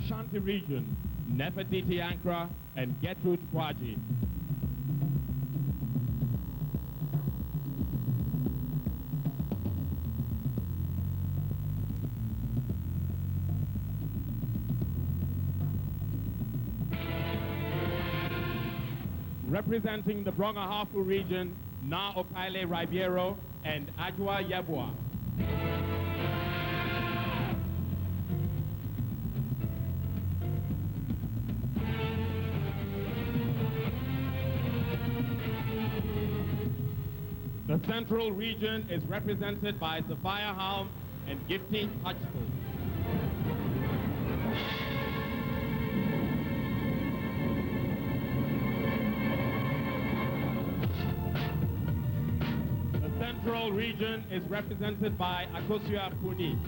Ashanti region, Nefertiti Ankara and Gertrude Kwaji. Representing the Bronga-Hafu region, Na Okaile Ribeiro and Ajwa Yabua. The Central region is represented by Sophia Halm and Gifty Hutchful. The Central region is represented by Akosia Puni.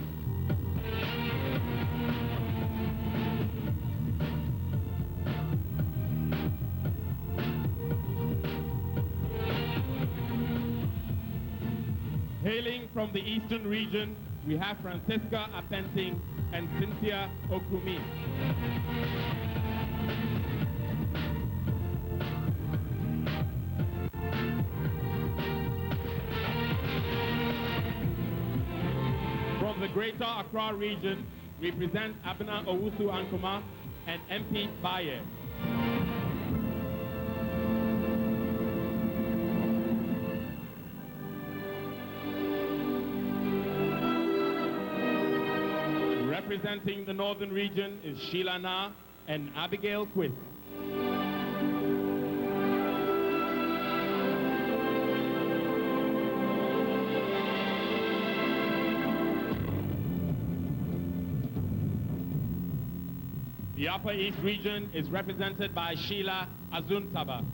Hailing from the Eastern region, we have Francisca Apenting and Cynthia Okumi. From the Greater Accra region, we present Abena Owusu Ankuma and MP Baye. Representing the Northern region is Sheila Na and Abigail Quist. The Upper East region is represented by Sheila Azuntaba.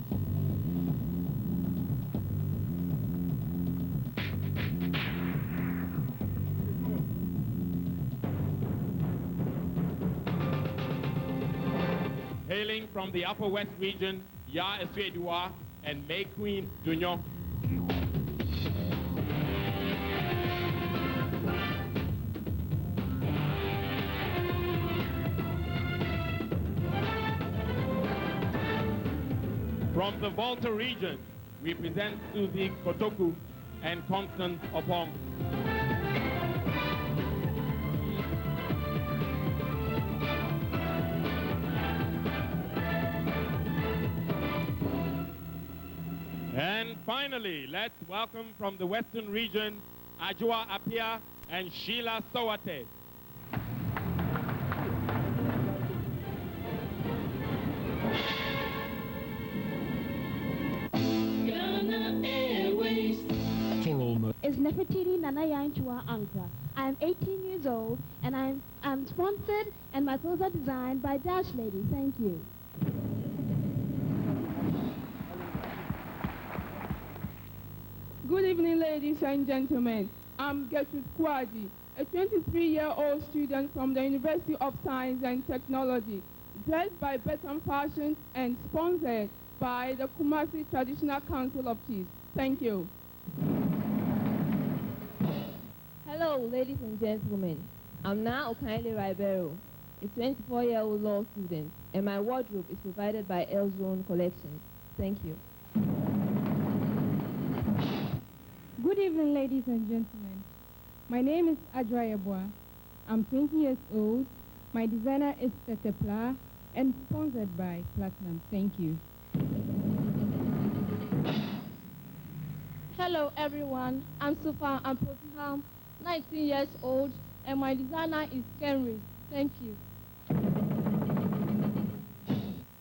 Hailing from the Upper West region, Ya Eswedua and May Queen Dunyo. From the Volta region, we present Suzy Kotoku and Constance Opong. And finally, let's welcome from the Western region, Ajua Apia and Sheila Sowate. Is Nefertiti Nanayanchua Ankara. I'm 18 years old and I'm sponsored and my clothes are designed by Dash Lady. Thank you. Good evening, ladies and gentlemen. I'm Gertrude Kwaji, a 23-year-old student from the University of Science and Technology, dressed by Beton Fashion and sponsored by the Kumasi Traditional Council of Chiefs. Thank you. Hello, ladies and gentlemen. I'm Na Okaile Ribeiro, a 24-year-old law student, and my wardrobe is provided by Elzone Collections. Thank you. Good evening, ladies and gentlemen. My name is Ajwa Yabua. I'm 20 years old. My designer is Tetepla and sponsored by Platinum. Thank you. Hello, everyone. I'm Sufa Ampotiham, 19 years old, and my designer is Kenris. Thank you.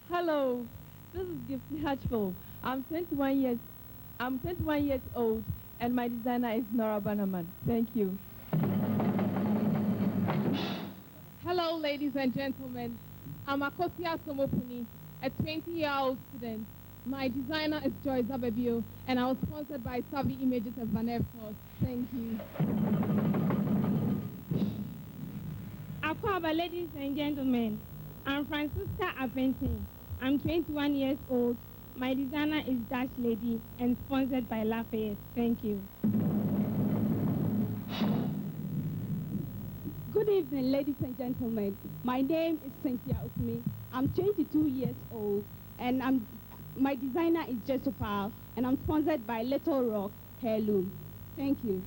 Hello, this is Gifty Hatchful. I'm 21 years old, and my designer is Nora Banaman. Thank you. Hello, ladies and gentlemen. I'm Akosia Somopuni, a 20-year-old student. My designer is Joy Zabebio, and I was sponsored by Savvy Images of Van Eftos. Thank you. Akwaba, ladies and gentlemen, I'm Francisca Apenting. I'm 21 years old. My designer is Dash Lady and sponsored by Lafayette. Thank you. Good evening, ladies and gentlemen. My name is Cynthia Okumi. I'm 22 years old, and my designer is Jesopal, and I'm sponsored by Little Rock Heirloom. Thank you.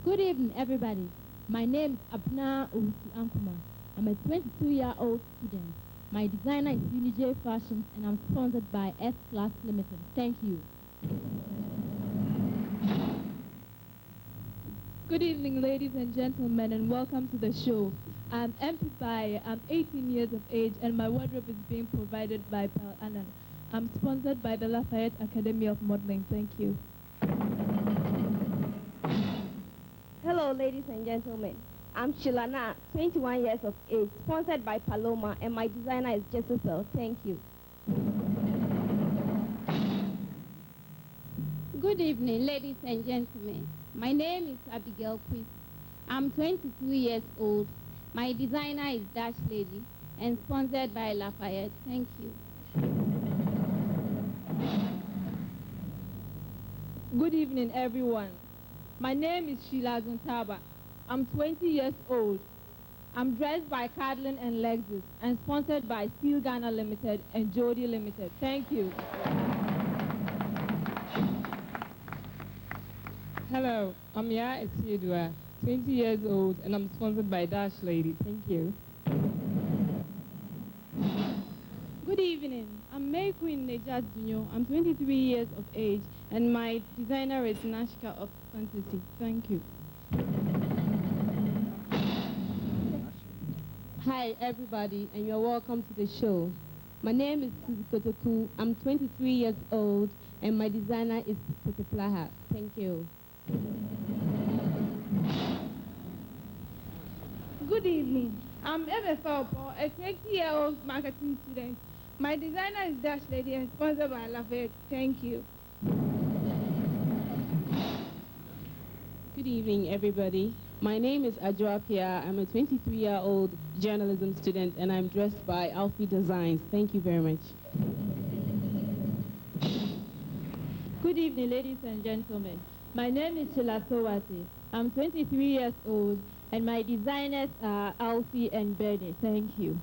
Good evening, everybody. My name is Abna Owusi Ankuma. I'm a 22-year-old student. My designer is Unij Fashions, and I'm sponsored by S-Class Limited. Thank you. Good evening, ladies and gentlemen, and welcome to the show. I'm MP Bai. I'm 18 years of age, and my wardrobe is being provided by Pal Annan. I'm sponsored by the Lafayette Academy of Modeling. Thank you. Hello, ladies and gentlemen. I'm Shilana, 21 years of age, sponsored by Paloma, and my designer is Jessopel. Thank you. Good evening, ladies and gentlemen. My name is Abigail Quiz. I'm 22 years old. My designer is Dash Lady and sponsored by Lafayette. Thank you. Good evening, everyone. My name is Sheila Zuntaba. I'm 20 years old. I'm dressed by Cadlin and Lexus and sponsored by Steel Ghana Limited and Jody Limited. Thank you. Hello, I'm Ya Esiedua, 20 years old, and I'm sponsored by Dash Lady. Thank you. Good evening. I'm May Queen Nejat Jr. I'm 23 years of age, and my designer is Nashka of Fantasy. Thank you. Hi, everybody, and you're welcome to the show. My name is Suzy Kotoku. I'm 23 years old, and my designer is Tete Plaha. Thank you. Good evening. I'm Ebe Falpo, a 20-year-old marketing student. My designer is Dash Lady and sponsored by Lafayette. Thank you. Good evening, everybody. My name is Ajua Pia. I'm a 23-year-old journalism student, and I'm dressed by Alfie Designs. Thank you very much. Good evening, ladies and gentlemen. My name is Sheila Sowati. I'm 23 years old, and my designers are Alfie and Bernie. Thank you.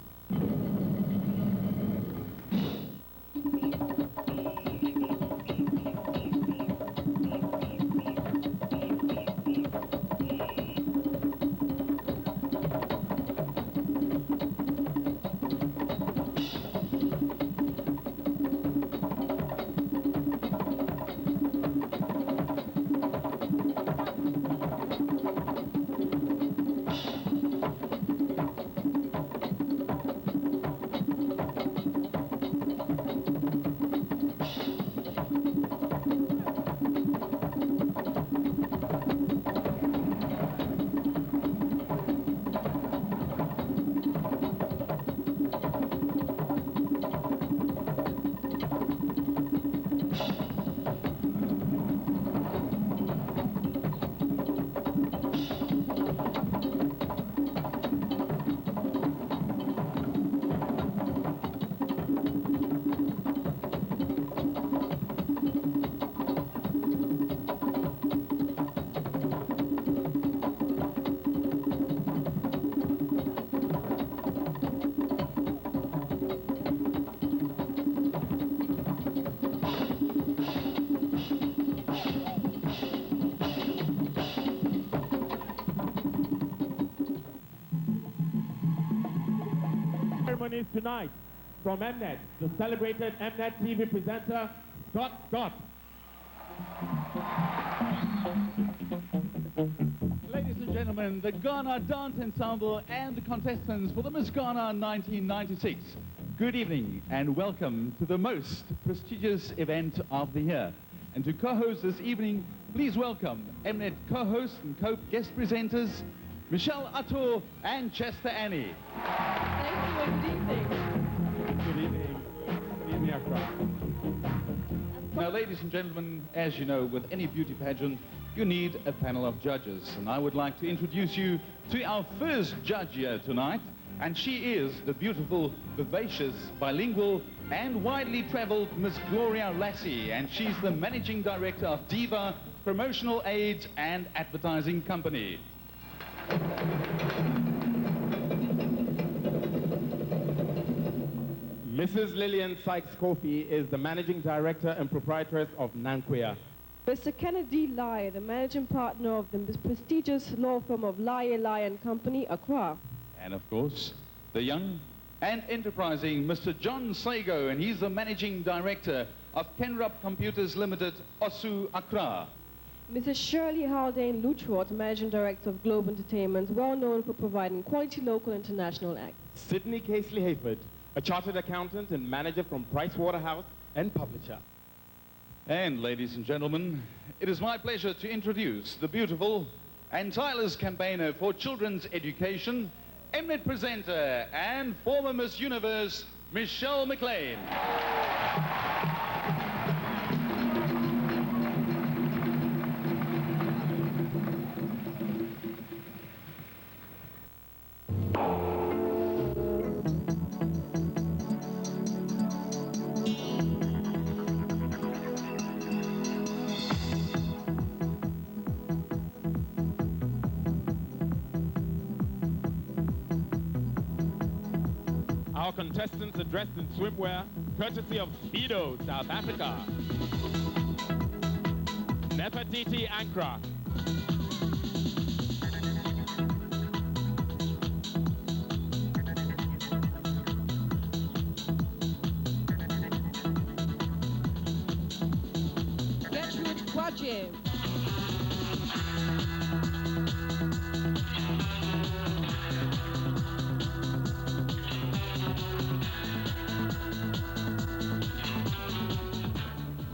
Ceremonies tonight from Mnet, the celebrated Mnet TV presenter, Scott Gott. Ladies and gentlemen, the Ghana Dance Ensemble and the contestants for the Miss Ghana 1996. Good evening and welcome to the most prestigious event of the year. And to co-host this evening, please welcome Mnet co-hosts and co-guest presenters, Michelle Atto and Chester Annie. Thank you and good evening. Good evening. Good evening, Accra. Now, ladies and gentlemen, as you know, with any beauty pageant, you need a panel of judges. And I would like to introduce you to our first judge here tonight. And she is the beautiful, vivacious, bilingual, and widely traveled Miss Gloria Lassie. And she's the managing director of Diva, promotional aids and advertising company. Mrs. Lillian Sykes-Kofi is the Managing Director and Proprietress of Nankwea. Mr. Kennedy Lai, the Managing Partner of the prestigious law firm of Lai and Company, Accra. And of course, the young and enterprising Mr. John Saigo, and he's the Managing Director of Kenrup Computers Limited, Osu, Accra. Mrs. Shirley Haldane Luchwart, Managing Director of Globe Entertainment, well known for providing quality local and international acts. Sidney Casely Hayford, a chartered accountant and manager from Pricewaterhouse and publisher. And ladies and gentlemen, it is my pleasure to introduce the beautiful and tireless campaigner for children's education, eminent presenter and former Miss Universe, Michelle McLean. Our contestants are dressed in swimwear, courtesy of Speedo, South Africa. Nefertiti Ankara. Gertrude Kwaje.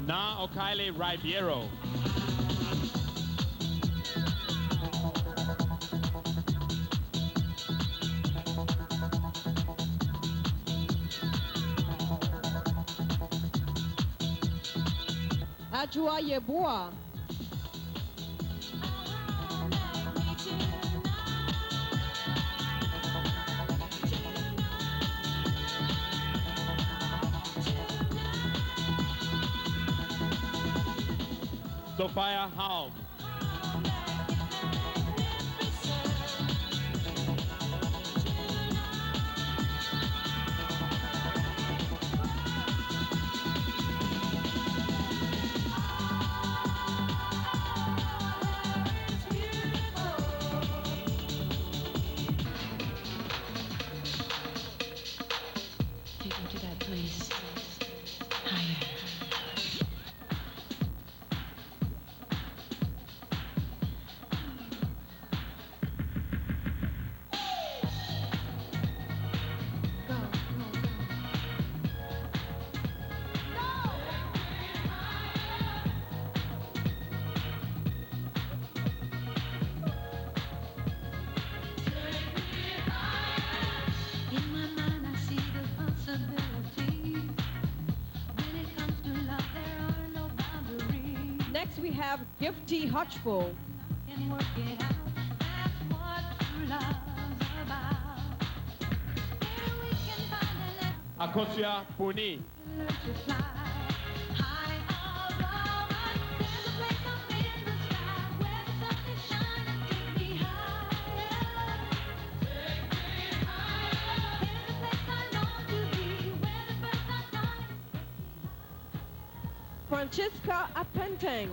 Na Okaile Ribeiro. Ajua Yeboah. Sophia Halm. Take me to that place. Higher. In my mind, I see the possibilities. When it comes to love, there are no boundaries. Next we have Gifty Hutchful. Can work it out. That's what true love's about. Maybe we can find an Akosia Puni. learn to fly high above us. There's a place up in the sky where the sun is shining. Take me higher. Take me higher. There's a place I long to be where the birds are flying. Francesca Apenteng.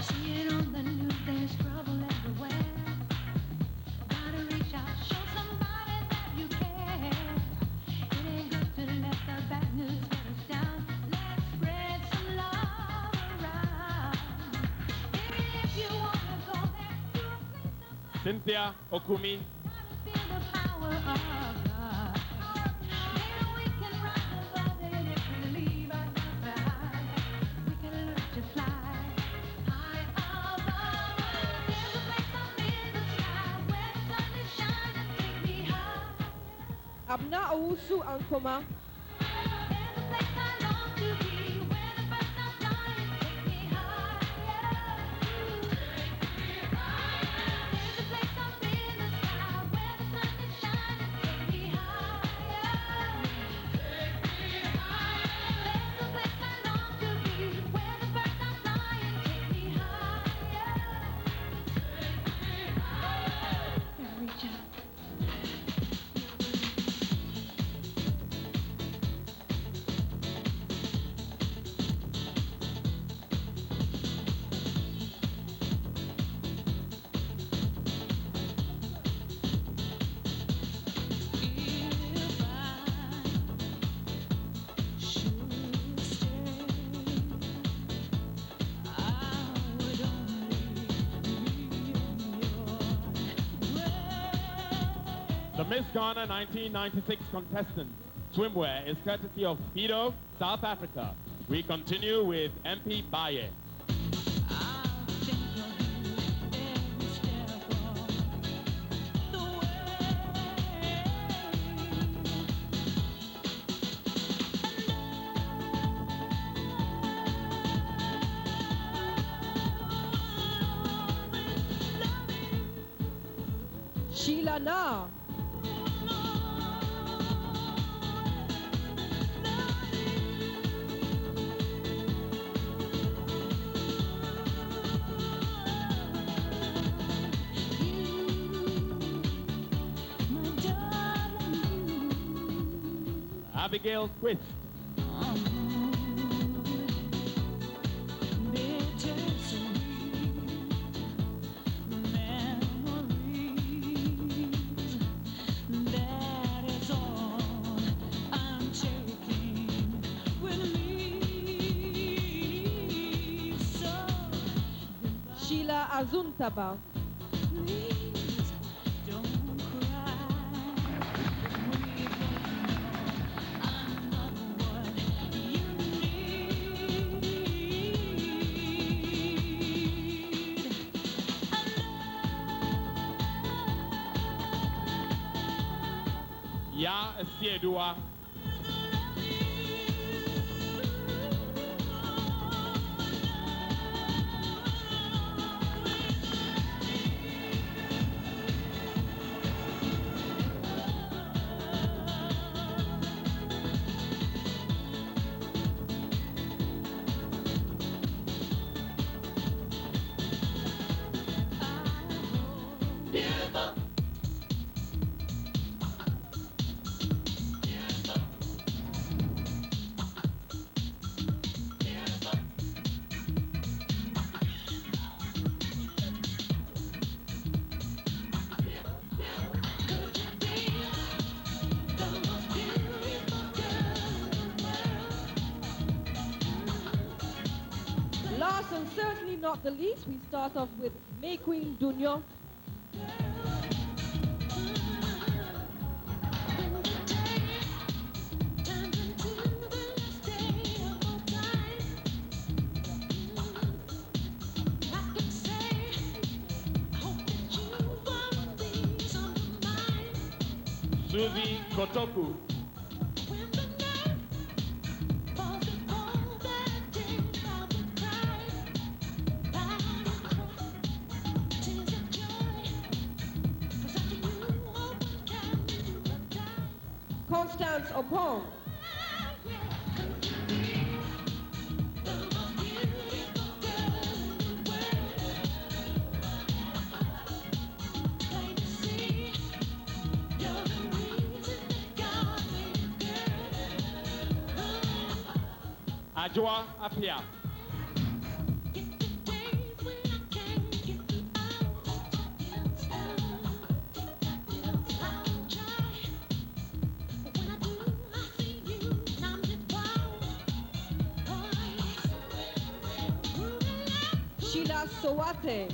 See it on the news, there's trouble everywhere. Gotta reach out, show somebody that you care. It ain't good to let the bad news get us down. Let's spread some love around. Even if you wanna go there to a place of Cynthia Okumi. gotta feel the power of love. Maybe we can rise above it if we leave ourselves behind. We can learn to fly high above us. There's a place up in the sky where the sun is shining. Take me high. Abna Owusu Ankoma. There's a place I long to be where the birds are flying. Take me higher. Take me higher. There's a place up in the sky where the sun is shining. Take me higher. Take me higher. There's a place I long to be where the birds are flying. Take me higher. Miss Ghana 1996 contestant, Swimwear, is courtesy of Speedo, South Africa. We continue with MP Baye. Sheila Na. Abigail Quist. Sheila Azuntaba. Ya Siedua. Last and certainly not the least, we start off with May Queen Dunyo. Susie Kotoku. Constance Opong. Ajua Apia. Sheila Sowate.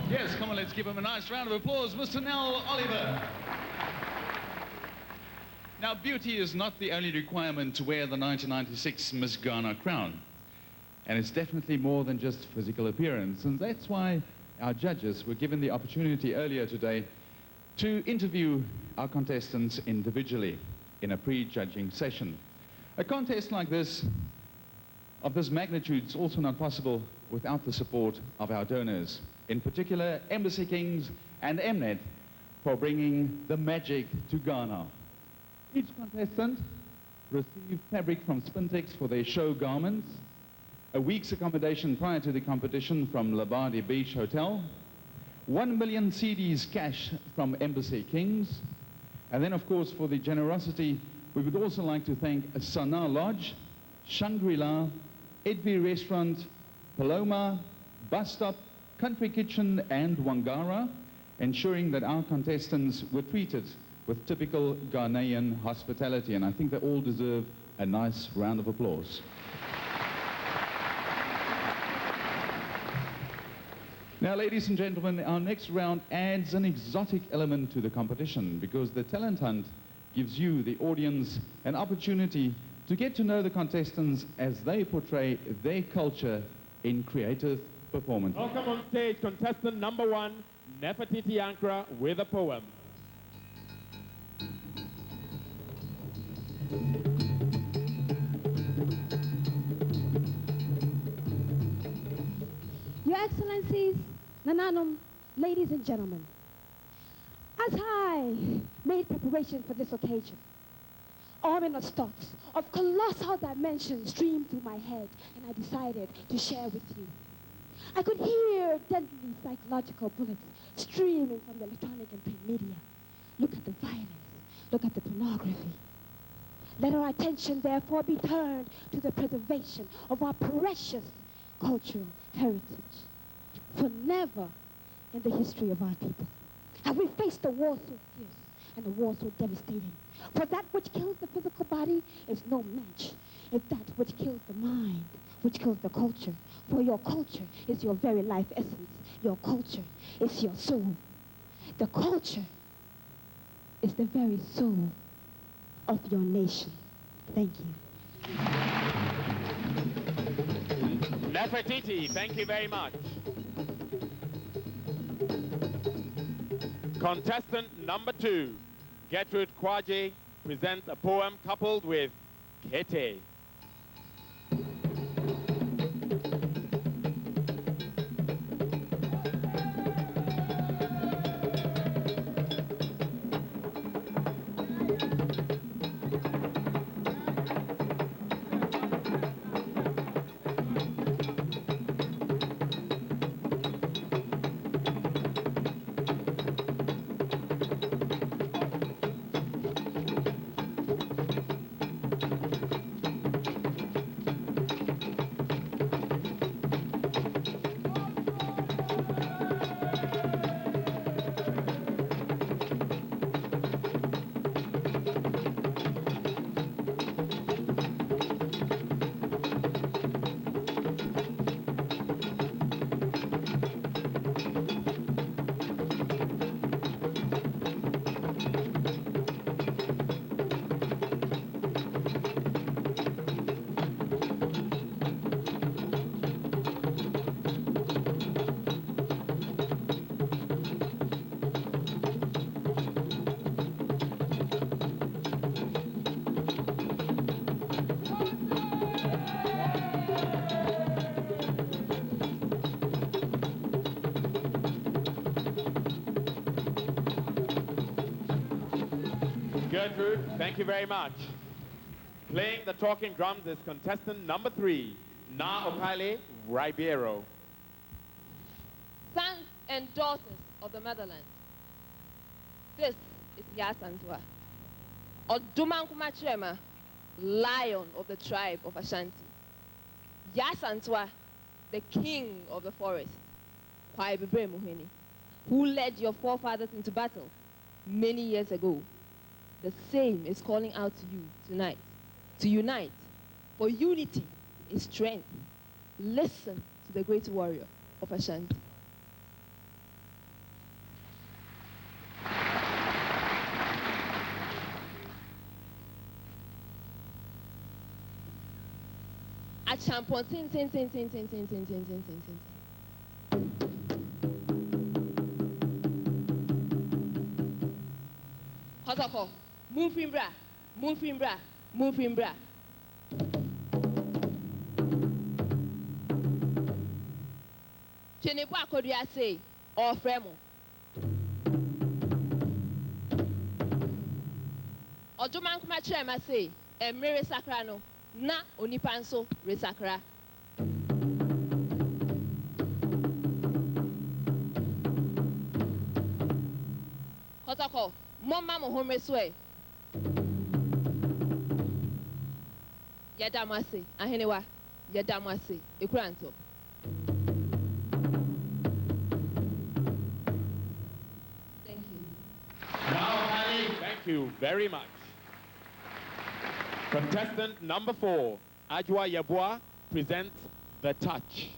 Yes, come on, let's give him a nice round of applause, Mr. Nell Oliver. Now, beauty is not the only requirement to wear the 1996 Miss Ghana crown. And it's definitely more than just physical appearance. And that's why our judges were given the opportunity earlier today to interview our contestants individually in a pre-judging session. A contest like this, of this magnitude, is also not possible without the support of our donors. In particular, Embassy Kings and Mnet for bringing the magic to Ghana. Each contestant received fabric from Spintex for their show garments, a week's accommodation prior to the competition from Labadi Beach Hotel, 1 million CDs cash from Embassy Kings, and then, of course, for the generosity, we would also like to thank Sana Lodge, Shangri-La, Edvi Restaurant, Paloma, Bus Stop, Country Kitchen and Wangara, ensuring that our contestants were treated with typical Ghanaian hospitality, and I think they all deserve a nice round of applause. Now, ladies and gentlemen, our next round adds an exotic element to the competition because the talent hunt gives you, the audience, an opportunity to get to know the contestants as they portray their culture in creative performance. Welcome on stage, contestant number 1, Nefertiti Ankara, with a poem. Your Excellencies, Nananum, ladies and gentlemen, as I made preparation for this occasion, ominous thoughts of colossal dimensions streamed through my head, and I decided to share with you. I could hear deadly psychological bullets streaming from the electronic and print media. Look at the violence. Look at the pornography. Let our attention, therefore, be turned to the preservation of our precious cultural heritage. For never in the history of our people have we faced a war so fierce and a war so devastating. For that which kills the physical body is no match. It's that which kills the mind, which kills the culture. For your culture is your very life essence. Your culture is your soul. The culture is the very soul of your nation. Thank you. Nefertiti, thank you very much. Contestant number 2, Gertrude Kwaji, presents a poem coupled with Kete. Gertrude, thank you very much. Playing the talking drums is contestant number 3, Na Okale Ribeiro. Sons and daughters of the motherland. This is Yasantua, Odumankumachema, lion of the tribe of Ashanti. Yasantua, the king of the forest, Kwaibebre Muheni, who led your forefathers into battle many years ago. The same is calling out to you tonight, to unite, for unity is strength. Listen to the great warrior of Ashanti. Achampon, tin, tin, tin, tin, tin, tin, tin, tin, tin, tin, tin. Kotoko, Moonfimbra, Moonfimbra, Moonfimbra. Chenebu akodia say, or fremo. Oduman kumachema say, emere sakrano, na onipanso resakra. Kotoko, Mama Mohome Sway. Yadamase, Ahenewa, Yadamase, Ekranto. Thank you. Thank you very much. Contestant number 4, Ajwa Yabua, presents The Touch.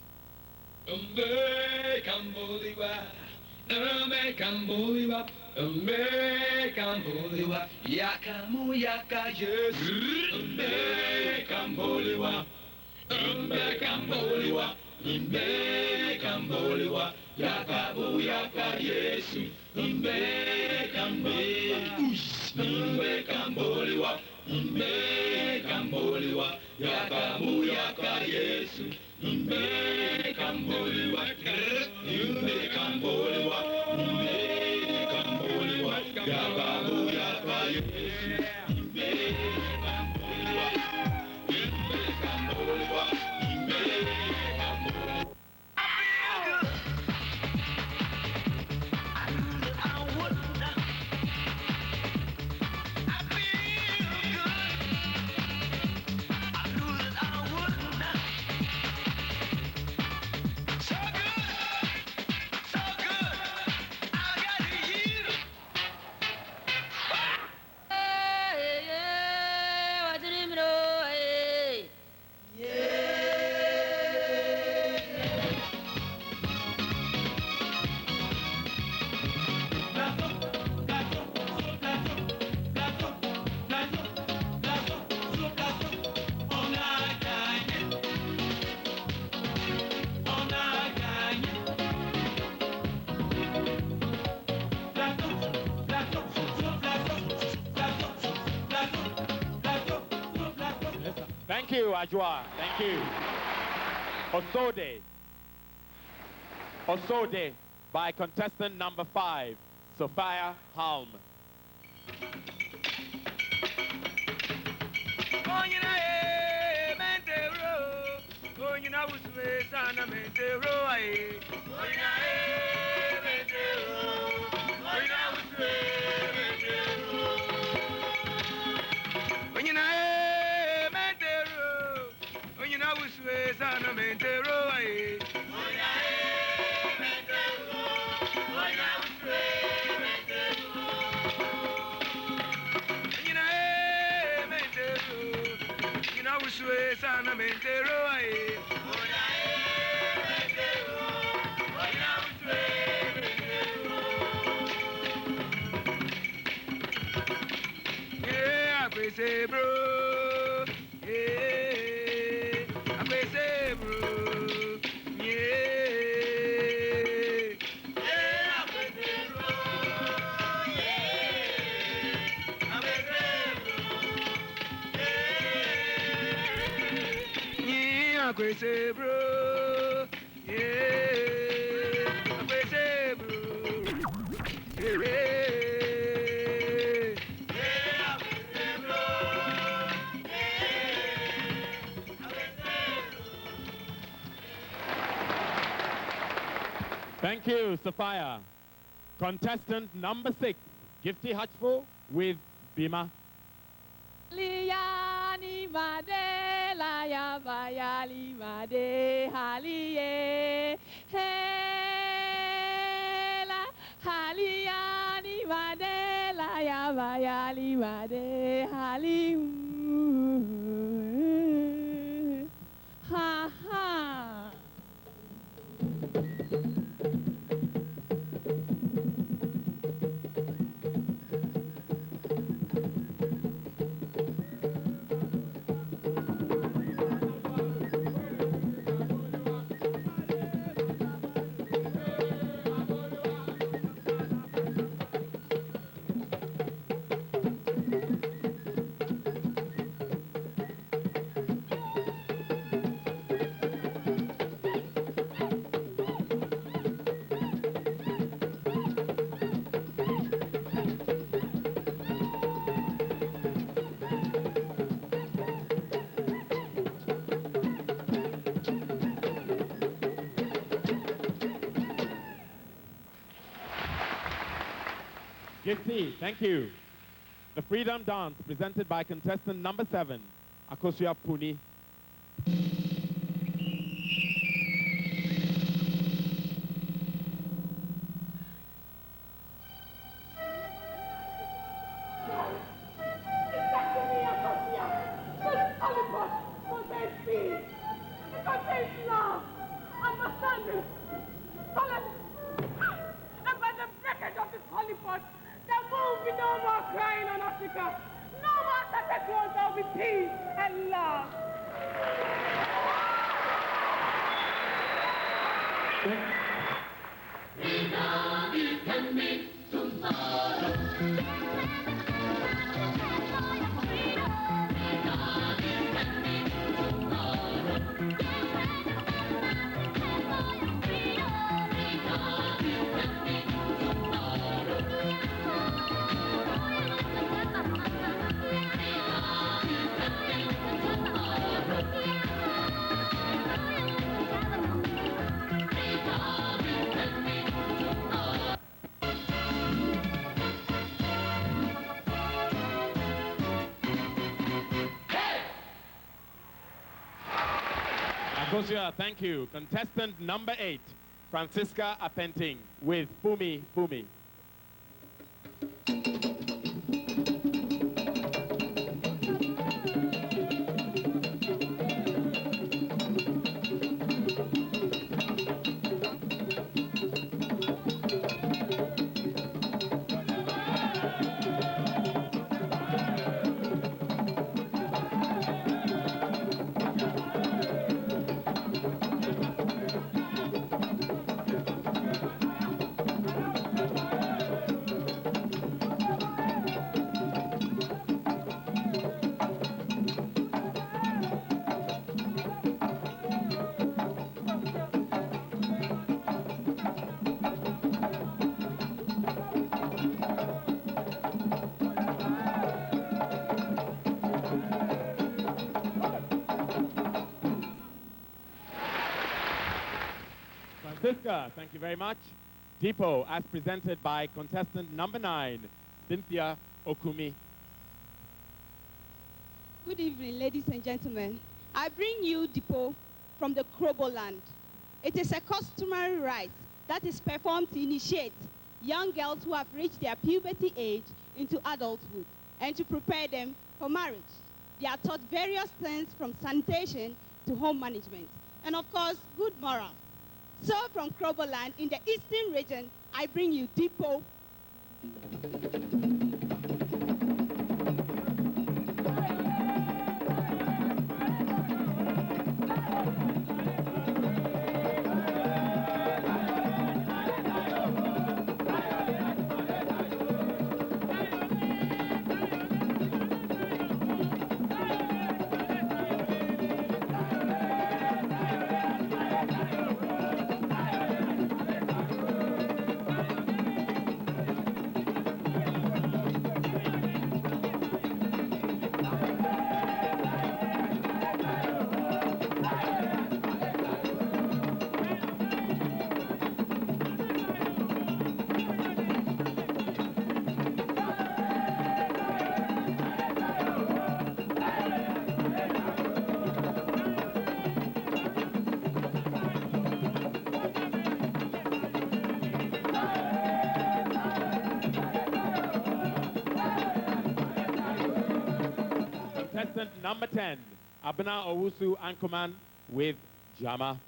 Kamboliwa, yakamu yaka Yesu. Kamboliwa, Kamboliwa, Kamboliwa, yakamu yaka Yesu. Kamboliwa, Kamboliwa, Kamboliwa, yakamu yaka Yesu. Kamboliwa, Kamboliwa, Thank you, Ajwa. Thank you. Osode. Osode by contestant number 5, Sophia Halm. Thank you, Sophia. Contestant number 6, Gifty Hutchful with Bima. Liani made la ya bayali made haliye hela haliani made la ya bayali made hali ha ha. Gifty, thank you. The Freedom Dance presented by contestant number 7, Akosia Puni. Akosia, thank you. Contestant number 8, Francisca Apenting with Fumi Fumi. Francisca, thank you very much. Depot, as presented by contestant number 9, Cynthia Okumi. Good evening, ladies and gentlemen. I bring you Depot from the Krobo land. It is a customary rite that is performed to initiate young girls who have reached their puberty age into adulthood and to prepare them for marriage. They are taught various things from sanitation to home management and, of course, good morals. So from Krobo land in the eastern region, I bring you Depot. Number 10, Abena Owusu Anchorman with Jama.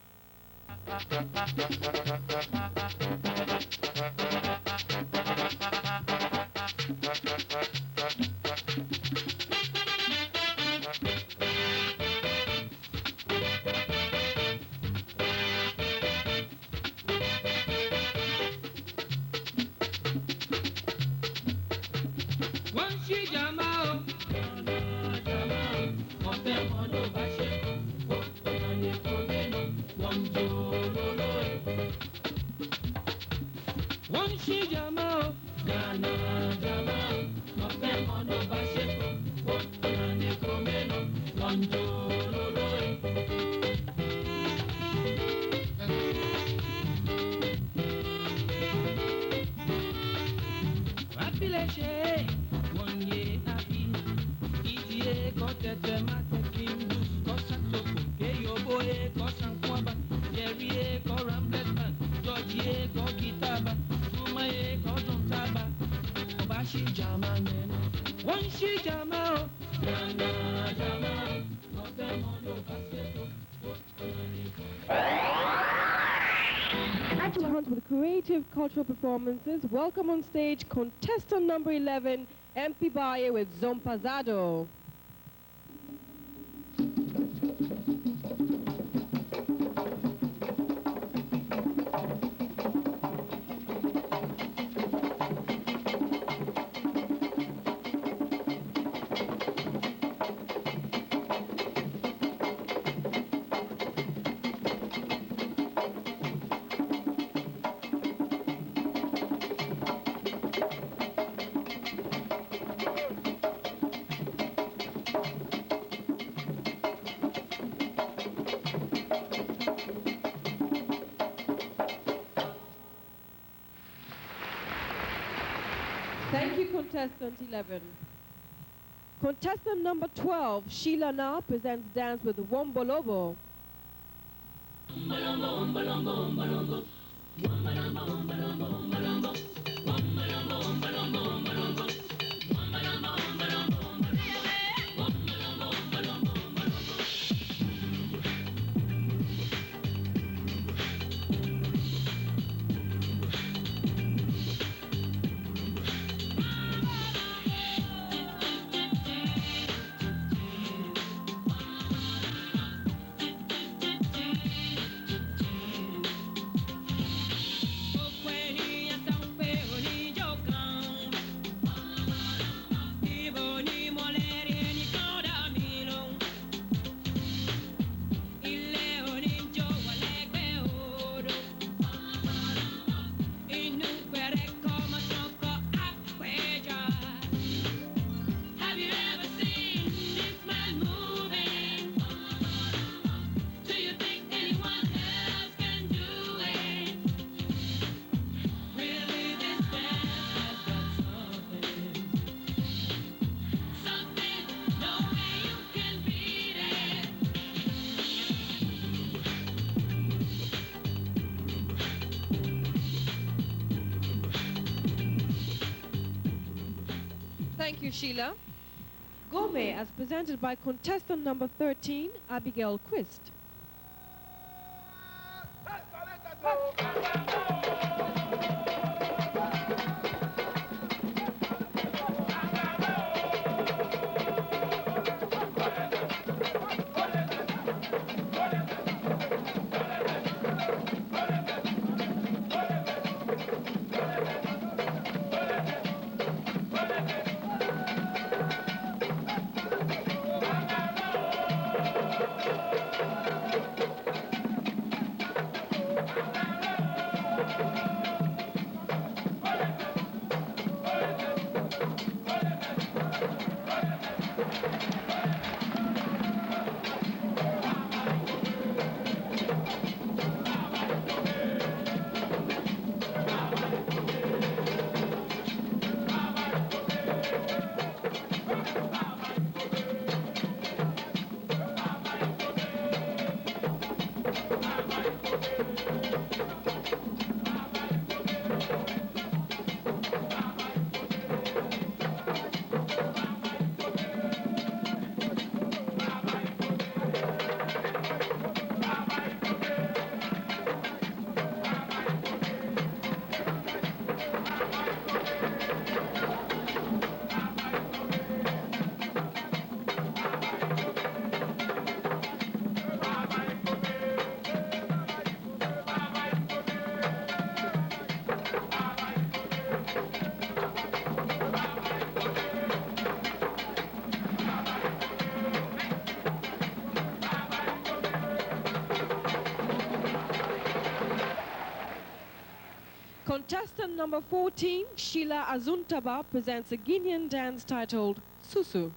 With creative cultural performances, welcome on stage contestant number 11, MP Baye with Zompazado. Thank you, contestant 11. Contestant number 12, Sheila Na, presents dance with Wombolobo. Thank you, Sheila. Gome, as presented by contestant number 13, Abigail Quist. Contestant number 14, Sheila Azuntaba, presents a Guinean dance titled Susu.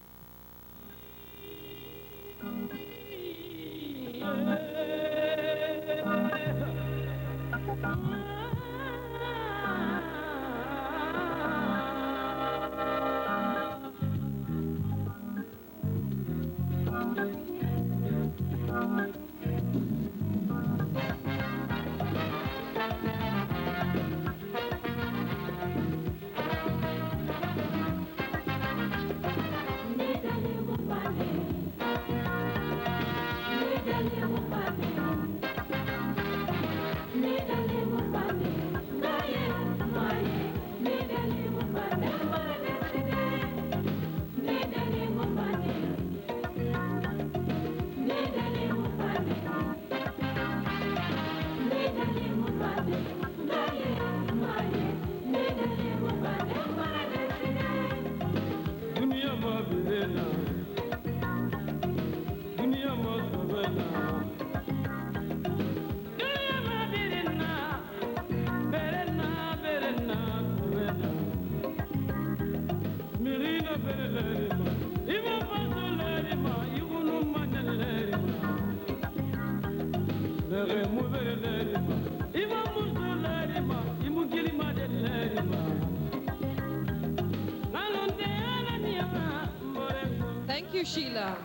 Thank you, Sheila.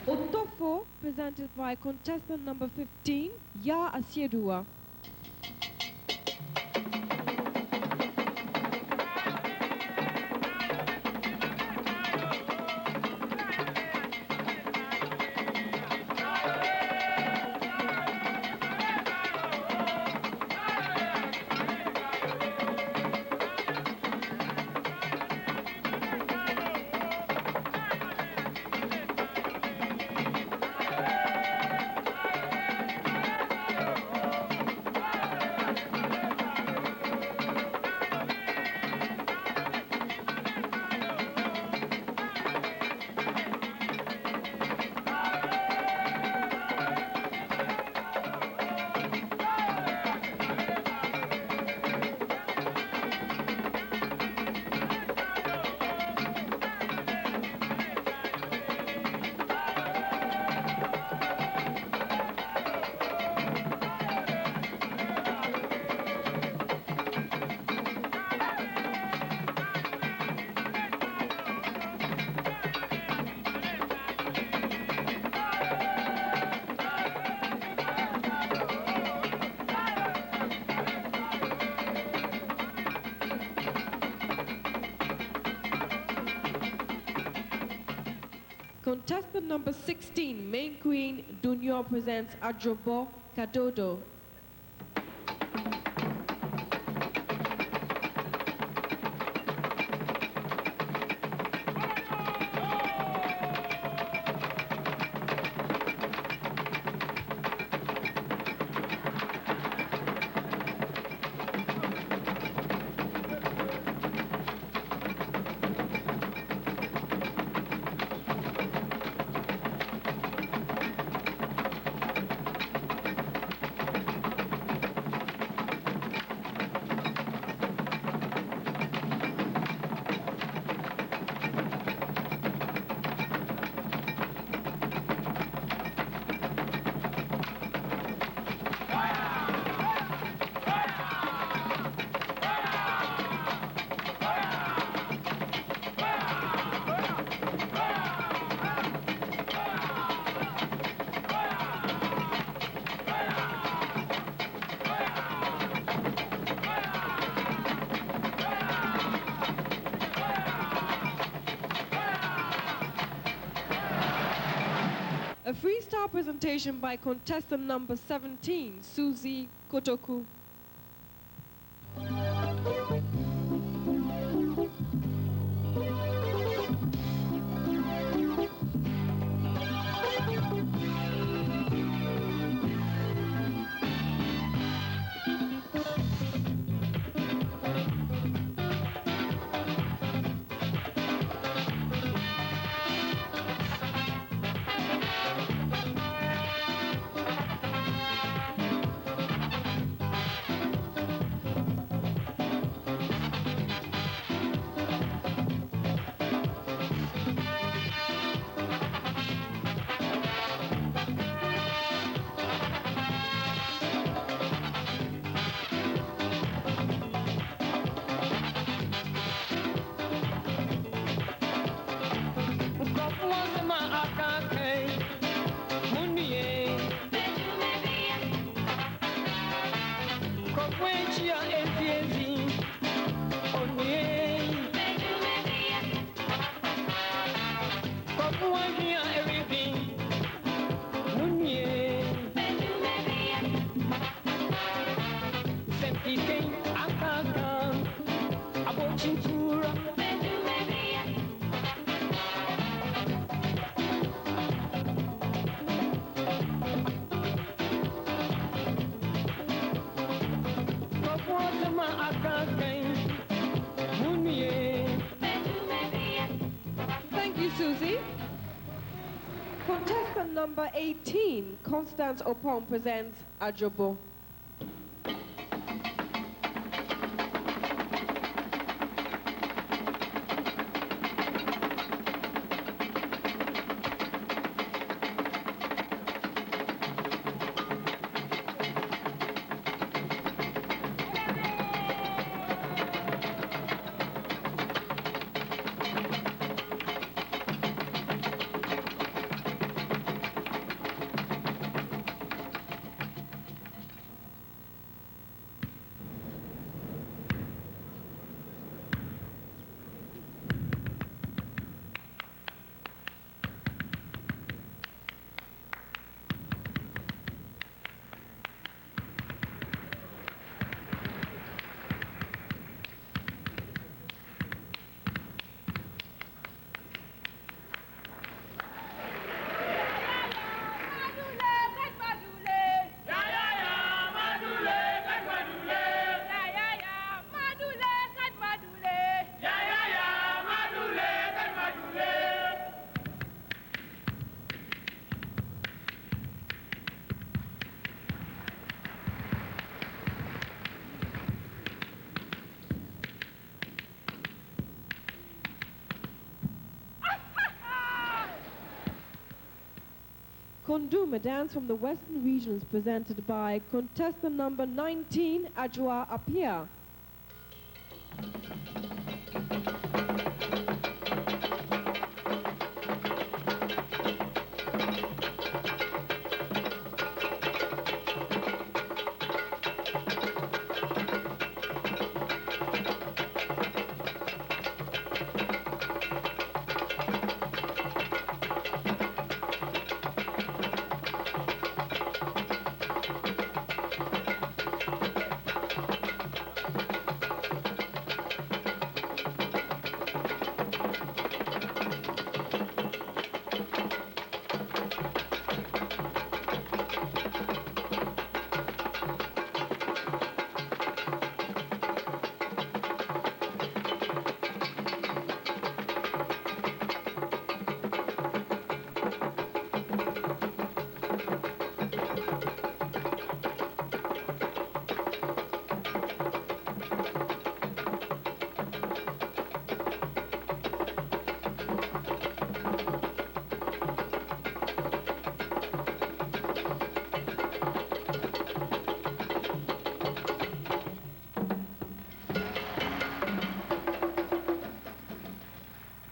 Otofo, presented by contestant number 15, Ya Asiedua. Contestant number 16, Main Queen Dunyo, presents Adjobo Kadodo. A freestyle presentation by contestant number 17, Susie Kotoku. Contestant number 18, Constance Opon presents Ajobo. Kondum, a dance from the Western regions presented by contestant number 19, Ajwa Apia.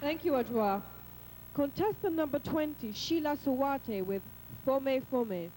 Thank you, Ajwa. Contestant number 20, Sheila Sowate with Fome Fome.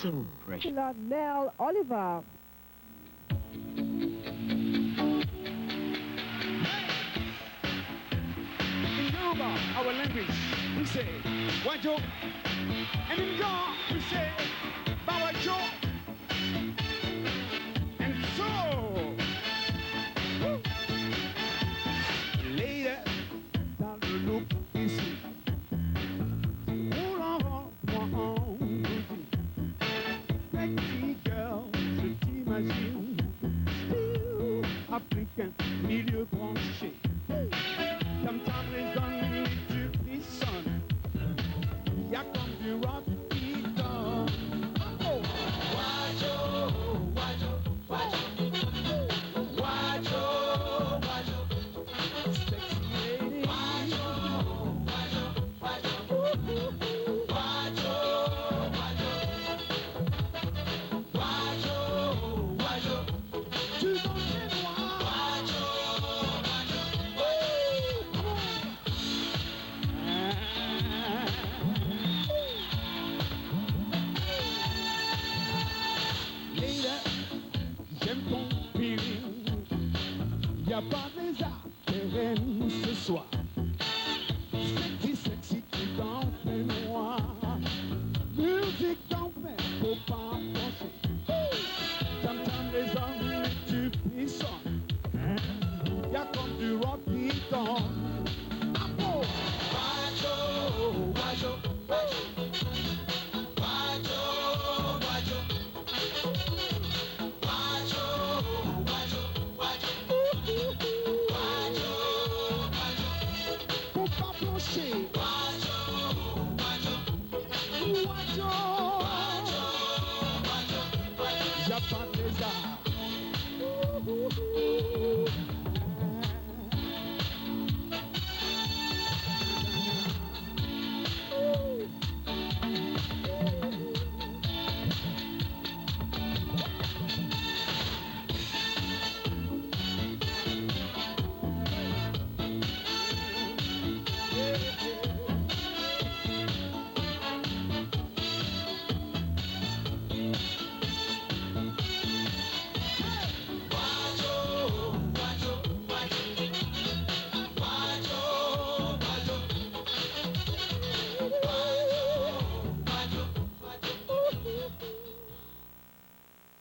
So precious. Nell Oliver. In Yoruba, our language, we say Wajo, and in Ga, we say Bawajo. And so, later, dans le look ici, Africain, milieu branché. Comme ta résonne, tu frissonnes. Y'a comme du rock qui donne. Oh! Wajo, wajo, wajo. Wajo, wajo. Japonesa, terrain ce soir. Sexy, sexy, tout en fait noir. Musique d'enfer, faut pas penser. Tam-tam, les hommes, tu frissonnes. Y'a comme du rock qui tombe. Amour! Wajo, wajo, wajo. Wajo, wajo. Wajo, wajo, wajo. Wajo, wajo. Faut pas penser. Wajo, wajo. Wajo, wajo, wajo, wajo. Japonesa.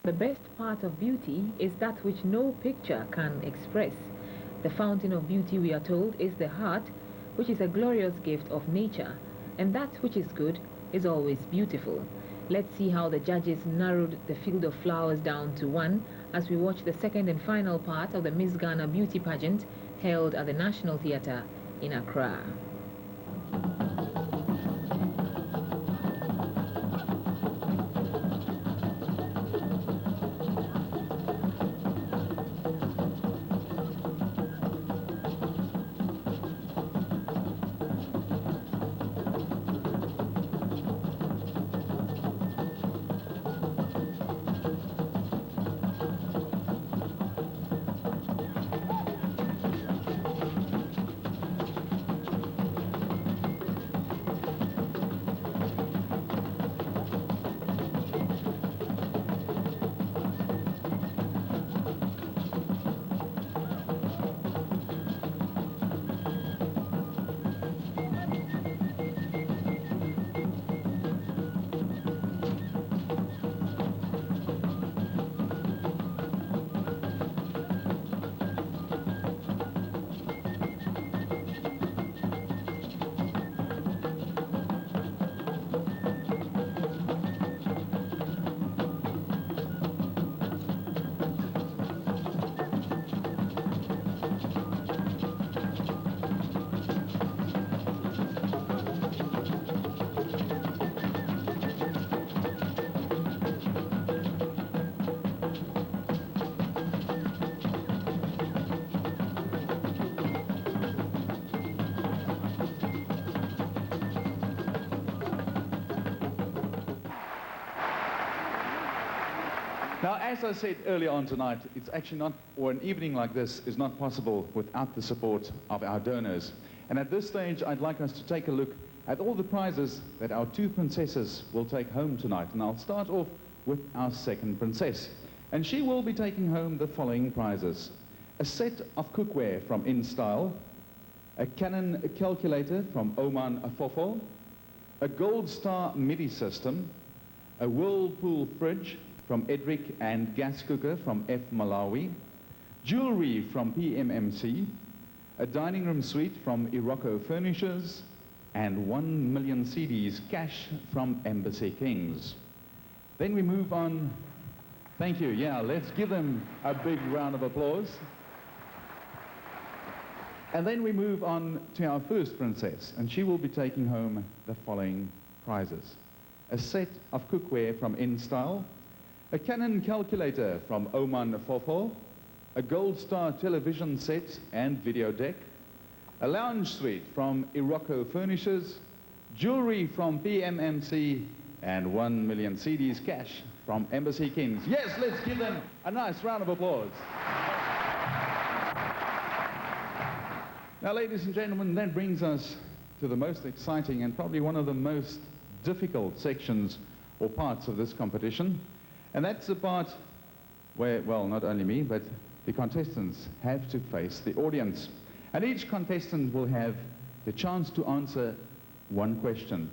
The best part of beauty is that which no picture can express. The fountain of beauty, we are told, is the heart, which is a glorious gift of nature, and that which is good is always beautiful. Let's see how the judges narrowed the field of flowers down to one as we watch the second and final part of the Miss Ghana beauty pageant held at the National Theatre in Accra. Now, as I said earlier on tonight, it's actually not, or an evening like this is not possible without the support of our donors. And at this stage, I'd like us to take a look at all the prizes that our two princesses will take home tonight. And I'll start off with our second princess. And she will be taking home the following prizes: a set of cookware from InStyle, a Canon calculator from Oman Afofo, a Gold Star MIDI system, a Whirlpool fridge from Edric and gas cooker from F Malawi, jewelry from PMMC, a dining room suite from Irocco Furnishers, and 1 million CDs cash from Embassy Kings. Then we move on. Thank you. Yeah, let's give them a big round of applause. And then we move on to our first princess, and she will be taking home the following prizes: a set of cookware from InStyle, a Canon calculator from Oman Fofo, a Gold Star television set and video deck, a lounge suite from Irocco Furnishers, jewelry from PMMC, and 1 million CDs cash from Embassy Kings. Yes, let's give them a nice round of applause. Now, ladies and gentlemen, that brings us to the most exciting and probably one of the most difficult sections or parts of this competition. And that's the part where, well, not only me, but the contestants have to face the audience. And each contestant will have the chance to answer one question.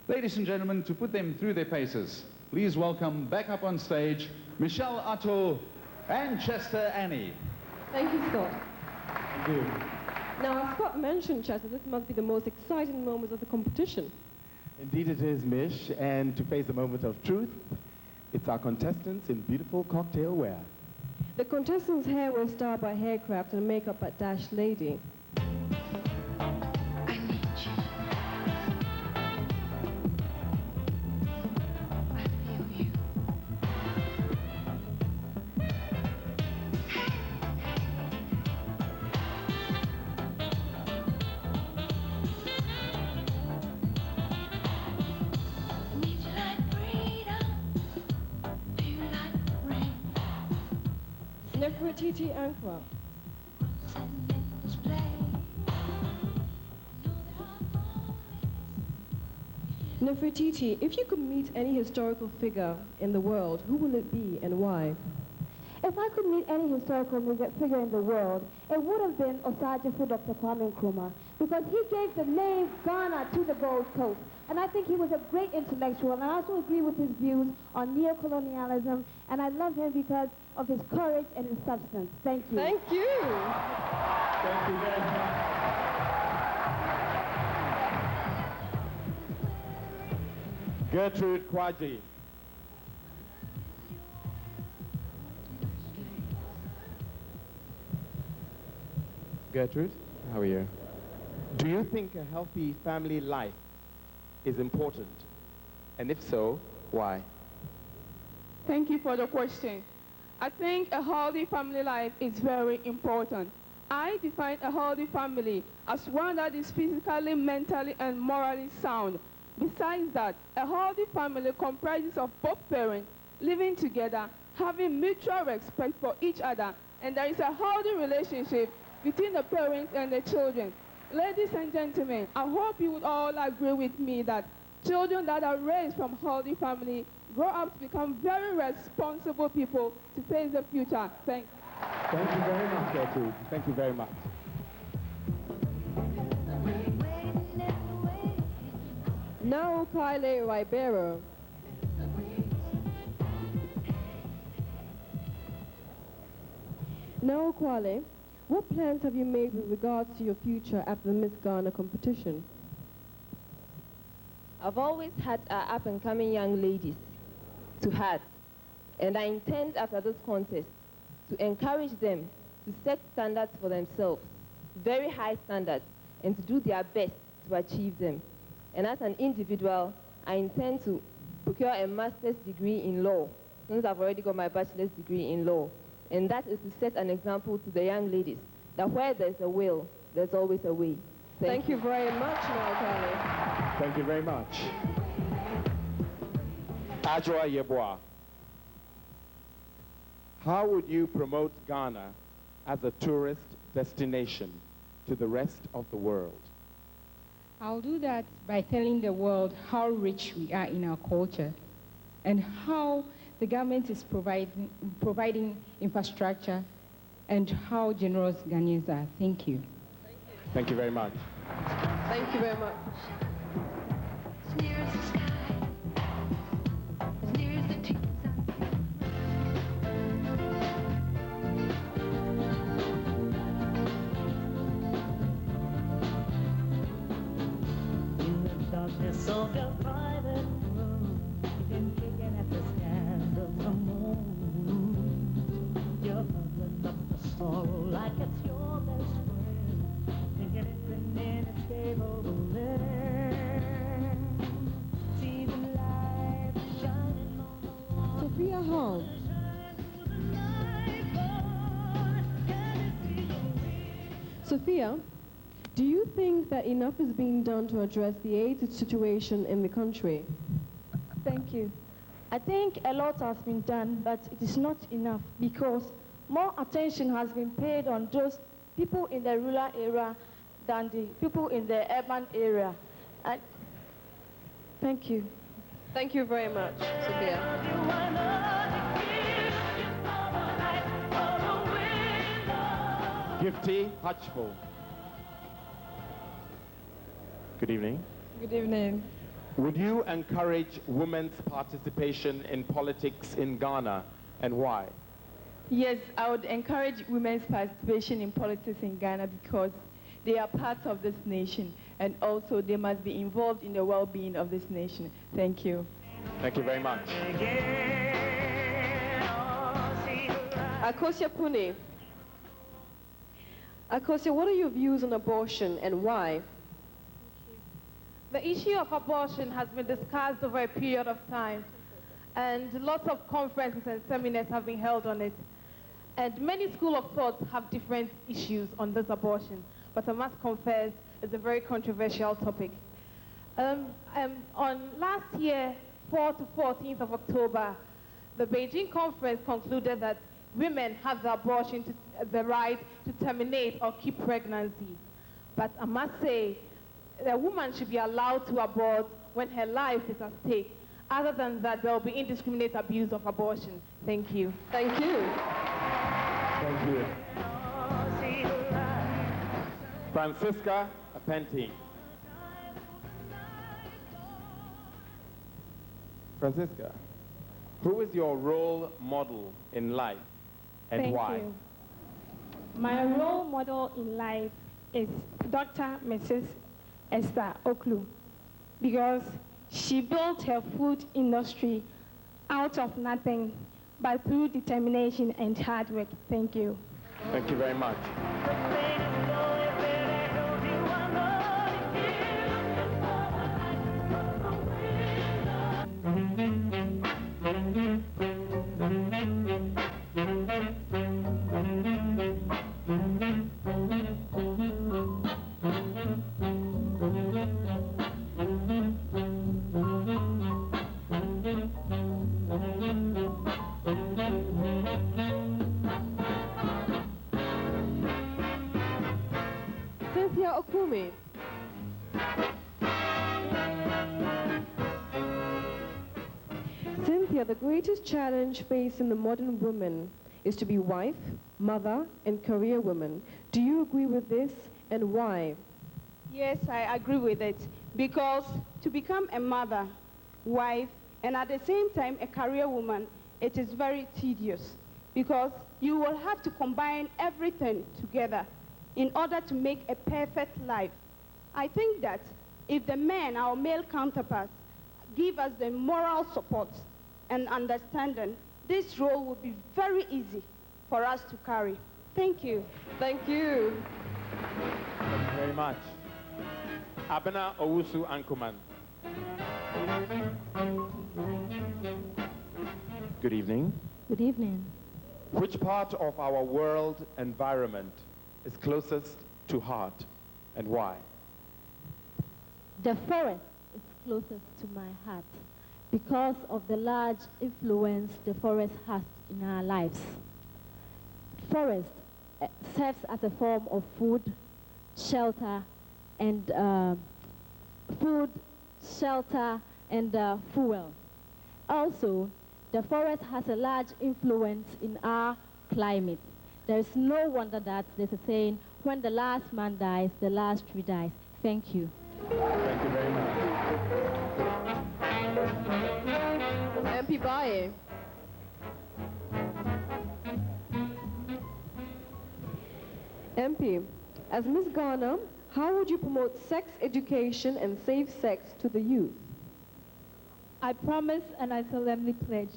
Ladies and gentlemen, to put them through their paces, please welcome back up on stage Michelle Atto and Chester Annie. Thank you, Scott. Thank you. Now, as Scott mentioned, Chester, this must be the most exciting moment of the competition. Indeed it is, Mish, and to face the moment of truth, it's our contestants in beautiful cocktail wear. The contestants' hair was styled by Haircraft and makeup by Dash Lady. Nefertiti Ankwa. Nefertiti, if you could meet any historical figure in the world, who will it be and why? If I could meet any historical figure in the world, it would have been Osagyefo Dr. Kwame Nkrumah, because he gave the name Ghana to the Gold Coast. And I think he was a great intellectual, and I also agree with his views on neocolonialism, and I love him because of his courage and his substance. Thank you. Thank you. Thank you very much. Gertrude Kwaji. Gertrude, how are you? Do you think a healthy family life is important? And if so, why? Thank you for the question. I think a healthy family life is very important. I define a healthy family as one that is physically, mentally, and morally sound. Besides that, a healthy family comprises of both parents living together, having mutual respect for each other, and there is a healthy relationship between the parents and the children. Ladies and gentlemen, I hope you would all agree with me that children that are raised from healthy families grow up to become very responsible people to face the future. Thank you. Thank you very much, Gertrude. Thank you very much. Now, Kyle Ribeiro. Now, Kwale, what plans have you made with regards to your future after the Miss Ghana competition? I've always had up-and-coming young ladies to heart, and I intend after this contest to encourage them to set standards for themselves, very high standards, and to do their best to achieve them. And as an individual, I intend to procure a master's degree in law, since I've already got my bachelor's degree in law. And that is to set an example to the young ladies, that where there's a will, there's always a way. Thank you very much, Malkale. Thank you very much. Ajwa Yeboah. How would you promote Ghana as a tourist destination to the rest of the world? I'll do that by telling the world how rich we are in our culture and how the government is providing infrastructure and how generous Ghanaians are. Thank you. Thank you very much. Thank you very much. As near as the sky, as near as the trees In the darkness of your private room, you've been kicking at the stand of the moon. You're huddling up the sorrow like it's your best friend, thinking it's an inescapable end. See the light shining on the wall. Sophia Hall. Sophia, do you think that enough is being done to address the AIDS situation in the country? Thank you. I think a lot has been done, but it is not enough because more attention has been paid on those people in the rural area than the people in the urban area. Thank you. Thank you very much, Sophia. Gifty Hutchful. Good evening. Good evening. Would you encourage women's participation in politics in Ghana, and why? Yes, I would encourage women's participation in politics in Ghana because they are part of this nation, and also they must be involved in the well-being of this nation. Thank you. Thank you very much. Akosia Pune. Akosia, what are your views on abortion and why? The issue of abortion has been discussed over a period of time, and lots of conferences and seminars have been held on it. And many schools of thought have different issues on this abortion, but I must confess it's a very controversial topic. On last year, 4th to 14th of October, the Beijing conference concluded that women have the right to terminate or keep pregnancy. But I must say, the woman should be allowed to abort when her life is at stake. Other than that, there will be indiscriminate abuse of abortion. Thank you. Thank you. Thank you. Francisca Apenti. Francisca, who is your role model in life and Thank why? you. My role model in life is Dr. Mrs. Esther Oklu, because she built her food industry out of nothing, but through determination and hard work. Thank you. Thank you very much. Cynthia Okumi. Cynthia, the greatest challenge facing the modern woman is to be wife, mother, and career woman. Do you agree with this, and why? Yes, I agree with it, because to become a mother, wife, and at the same time a career woman, it is very tedious, because you will have to combine everything together in order to make a perfect life. I think that if the men, our male counterparts, give us the moral support and understanding, this role will be very easy for us to carry. Thank you. Thank you. Thank you very much. Abena Owusu Ankuman. Good evening. Good evening. Which part of our world environment is closest to heart, and why? The forest is closest to my heart because of the large influence the forest has in our lives. Forest serves as a form of food, shelter, and fuel. Also, the forest has a large influence in our climate. There is no wonder that there's a saying, when the last man dies, the last tree dies. Thank you. Thank you very much. MP Baye. MP, as Miss Ghana, how would you promote sex education and safe sex to the youth? I promise and I solemnly pledge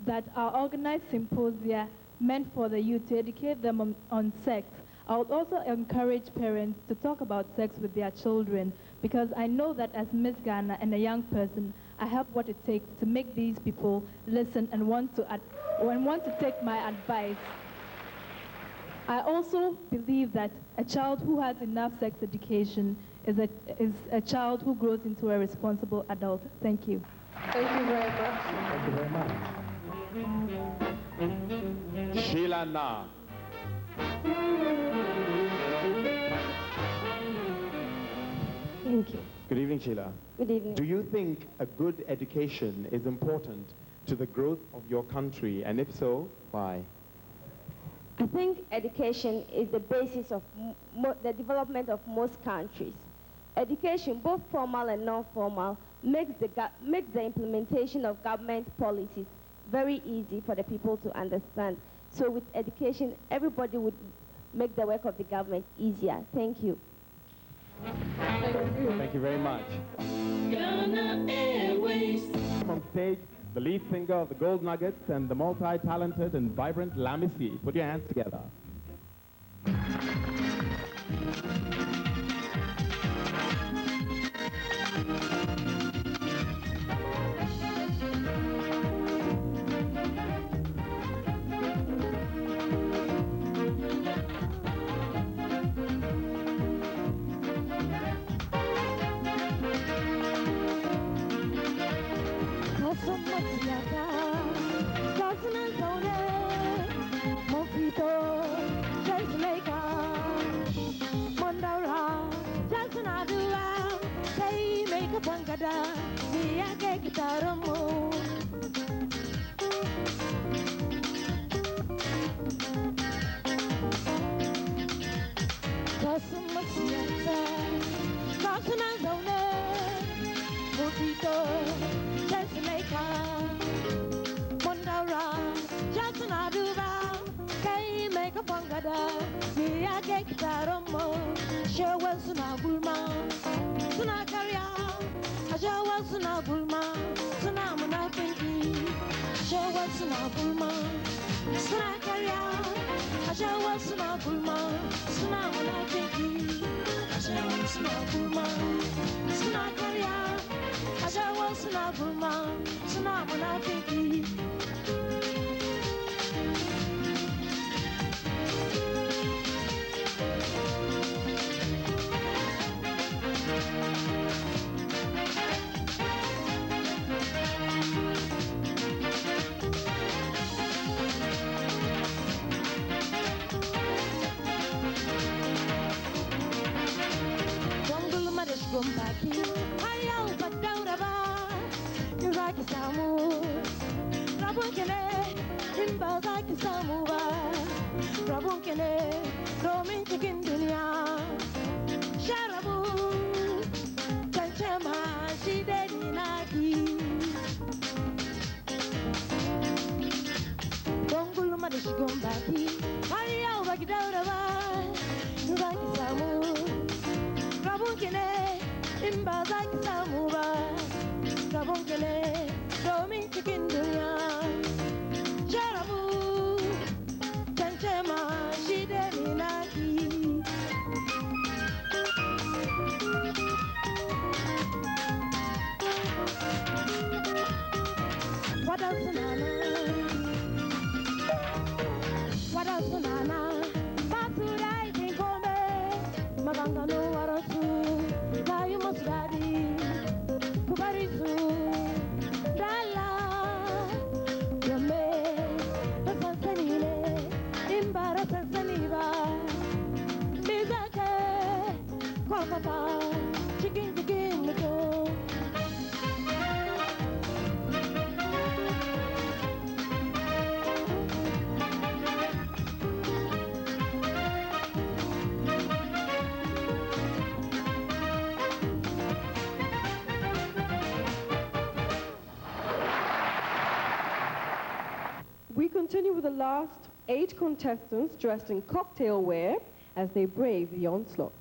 that our organized symposia meant for the youth to educate them on sex. I would also encourage parents to talk about sex with their children, because I know that as Miss Ghana and a young person, I have what it takes to make these people listen and want to take my advice. I also believe that a child who has enough sex education is a child who grows into a responsible adult. Thank you. Thank you very much. Thank you very much. Sheila Na. Thank you. Good evening, Sheila. Good evening. Do you think a good education is important to the growth of your country, and if so, why? I think education is the basis of the development of most countries. Education, both formal and non-formal, makes the implementation of government policies very easy for the people to understand. So with education, everybody would make the work of the government easier. Thank you. Thank you very much. Ghana Airways. On stage, the lead singer of the Gold Nuggets and the multi-talented and vibrant Lamisi. Put your hands together. We continue with the last 8 contestants dressed in cocktail wear as they brave the onslaught.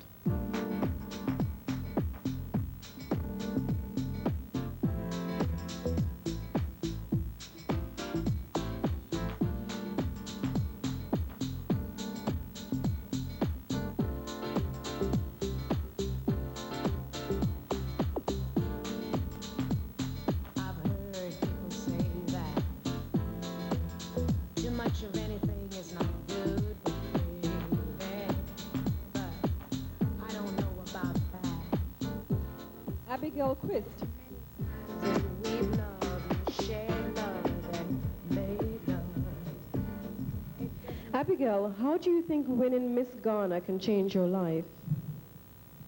Abigail, how do you think winning Miss Ghana can change your life?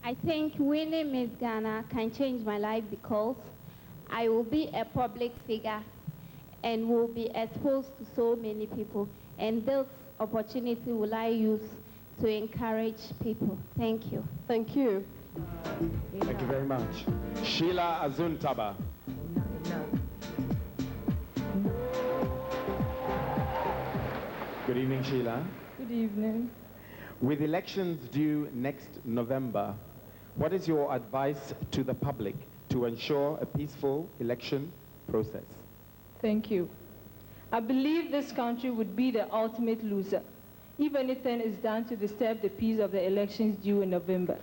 I think winning Miss Ghana can change my life because I will be a public figure and will be exposed to so many people, and this opportunity will I use to encourage people? Thank you. Thank you. Thank you very much. Sheila Azuntaba. Good evening, Sheila. Good evening. With elections due next November, what is your advice to the public to ensure a peaceful election process? Thank you. I believe this country would be the ultimate loser if anything is done to disturb the peace of the elections due in November.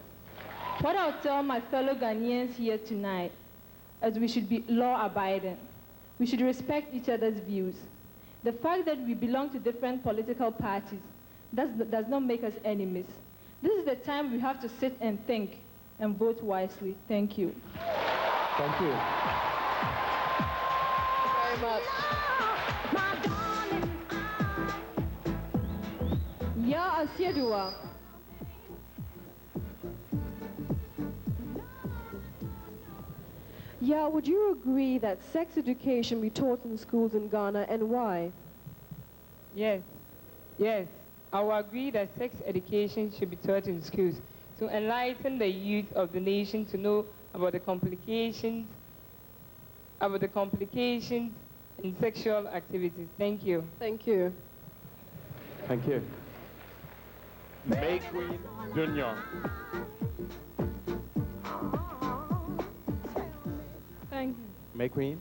What I'll tell my fellow Ghanaians here tonight is we should be law-abiding. We should respect each other's views. The fact that we belong to different political parties does not make us enemies. This is the time we have to sit and think and vote wisely. Thank you. Thank you. Very much. Ya Asiedua. Yeah, would you agree that sex education be taught in schools in Ghana, and why? Yes, yes. I will agree that sex education should be taught in schools to enlighten the youth of the nation to know about the complications in sexual activities. Thank you. Thank you. Thank you. May Queen Dunyo. Thank you. May Queen,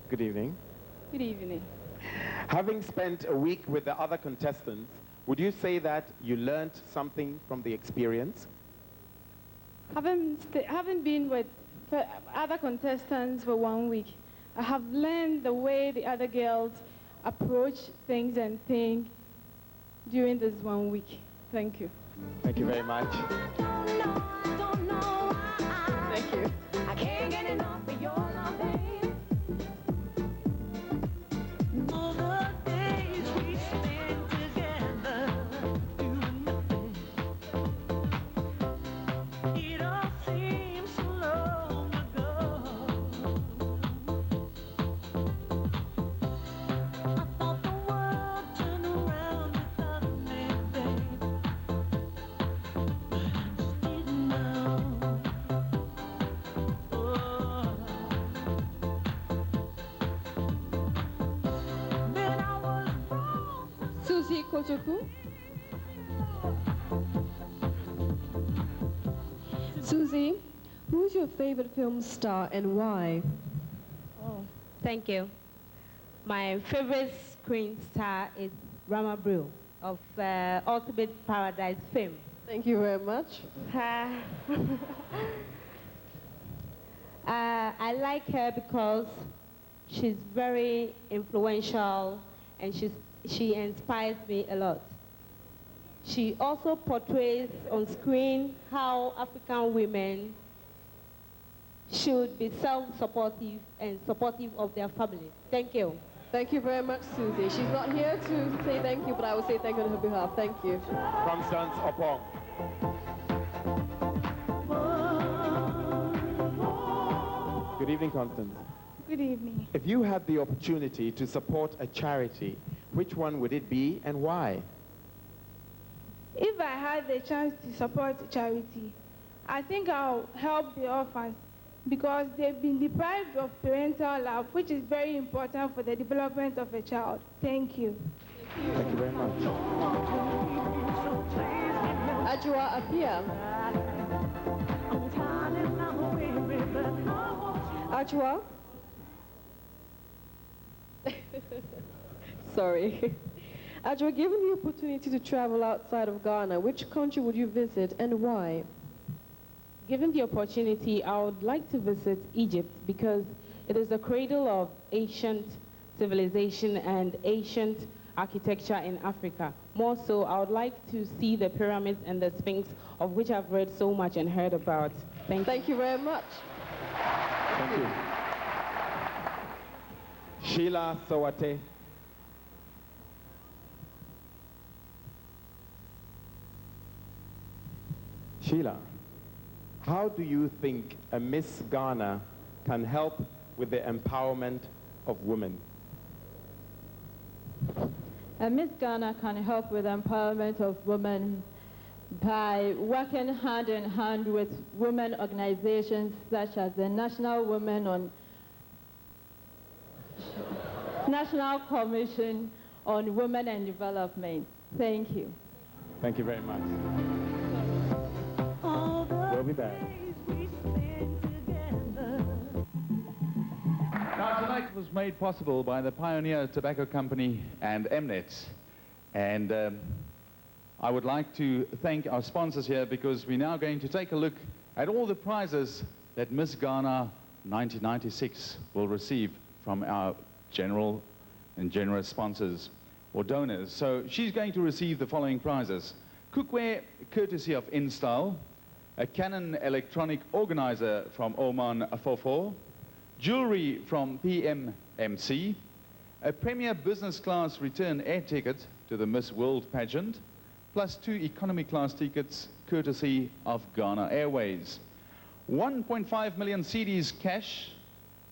good evening. Good evening. Having spent a week with the other contestants, would you say that you learned something from the experience? Having been with other contestants for 1 week, I have learned the way the other girls approach things and think during this 1 week. Thank you. Thank you very much. Thank you. I can't get enough of your love, babe. All the days we spent together, you and me. It all seems so long ago. I thought the world turned around without me, babe. But I just didn't know. Susie Kochoku. Susie, who's your favorite film star and why? Oh, thank you. My favorite screen star is Rama Brew of Ultimate Paradise fame. Thank you very much. I like her because she's very influential and she inspires me a lot. She also portrays on screen how African women should be self-supportive and supportive of their family. Thank you. Thank you very much, Susie. She's not here to say thank you, but I will say thank you on her behalf. Thank you. Constance Opong. Good evening, Constance. Good evening. If you had the opportunity to support a charity, which one would it be and why? If I had the chance to support a charity, I think I'll help the orphans because they've been deprived of parental love, which is very important for the development of a child. Thank you. Thank you very much. Ajua Apia. Ajua? Sorry. Ajua, given the opportunity to travel outside of Ghana, which country would you visit and why? Given the opportunity, I would like to visit Egypt because it is the cradle of ancient civilization and ancient architecture in Africa. More so, I would like to see the pyramids and the Sphinx, of which I've read so much and heard about. Thank you very much. Thank you. Sheila Sowate. Sheila, how do you think a Miss Ghana can help with the empowerment of women? Miss Ghana can help with empowerment of women by working hand in hand with women organizations such as the National Commission on Women and Development. Thank you. Thank you very much. We'll be back. Now, tonight was made possible by the Pioneer Tobacco Company and Mnet. And I would like to thank our sponsors here because we're now going to take a look at all the prizes that Miss Ghana 1996 will receive from our general and generous sponsors or donors. So she's going to receive the following prizes: cookware courtesy of InStyle, a Canon electronic organizer from Oman Afofo, jewelry from PMMC, a Premier Business Class return air ticket to the Miss World pageant, plus 2 economy class tickets courtesy of Ghana Airways. 1.5 million CDs cash,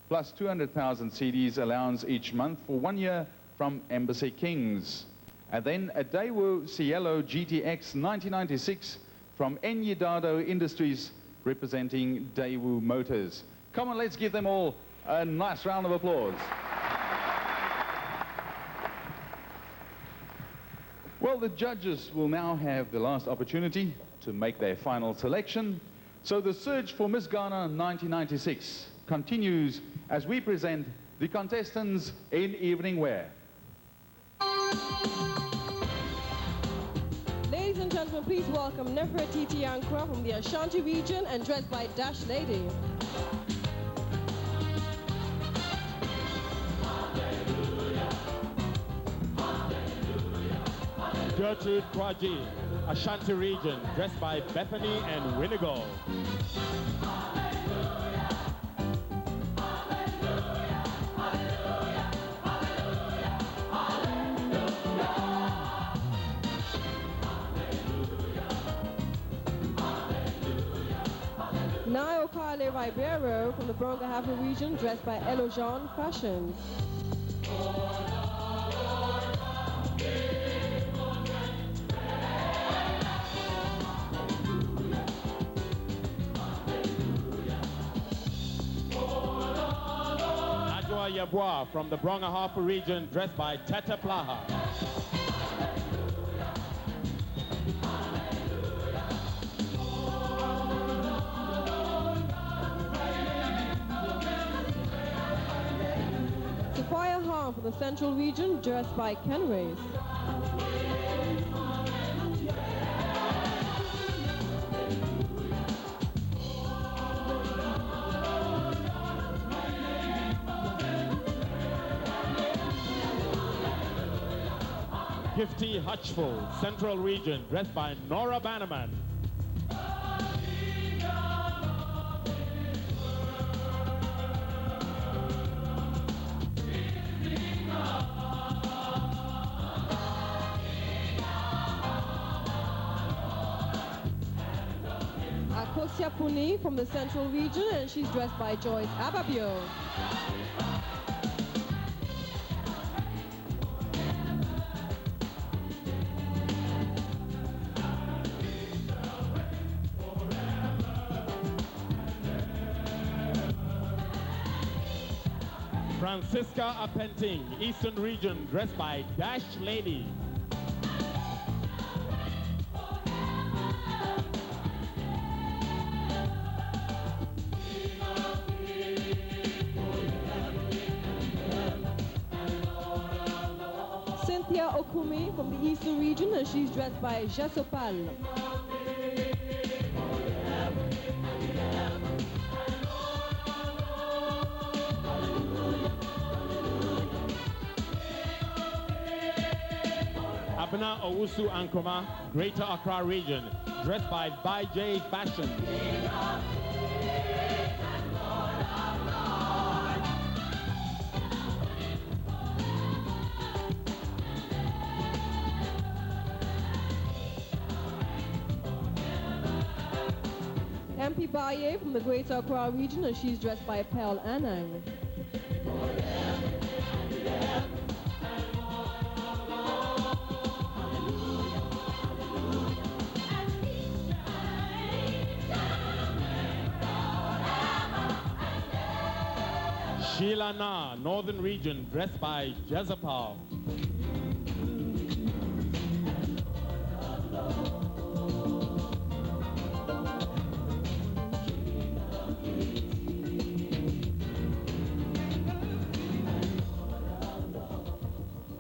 plus 200,000 CDs allowance each month for 1 year from Embassy Kings. And then a Daewoo Cielo GTX 1996 from Enyidado Industries, representing Daewoo Motors. Come on, let's give them all a nice round of applause. Well, the judges will now have the last opportunity to make their final selection. So the search for Miss Ghana 1996 continues as we present the contestants in evening wear. Ladies and gentlemen, please welcome Nefertiti Yankwa from the Ashanti region and dressed by Dash Lady. Gertrude Kwaji, Ashanti region, dressed by Bethany and Winigo. Nayo Kale Ribeiro from the Bronga region, dressed by Elojan Fashions. Yabwa from the Bronga region, dressed by Tete Plaha. Sophia Hahn from the Central region, dressed by Ken Race. Gifty Hutchful, Central region, dressed by Nora Bannerman. Akosia Puni from the Central region, and she's dressed by Joyce Ababio. Francisca Apenting, Eastern region, dressed by Dash Lady. Cynthia Okumi from the Eastern region, and she's dressed by Jasopal. Abna Owusu Ankoma, Greater Accra region, dressed by J Fashion. MP Baye from the Greater Accra region, and she's dressed by Pearl Anang. Sheila Na, Northern Region, dressed by Jezebel.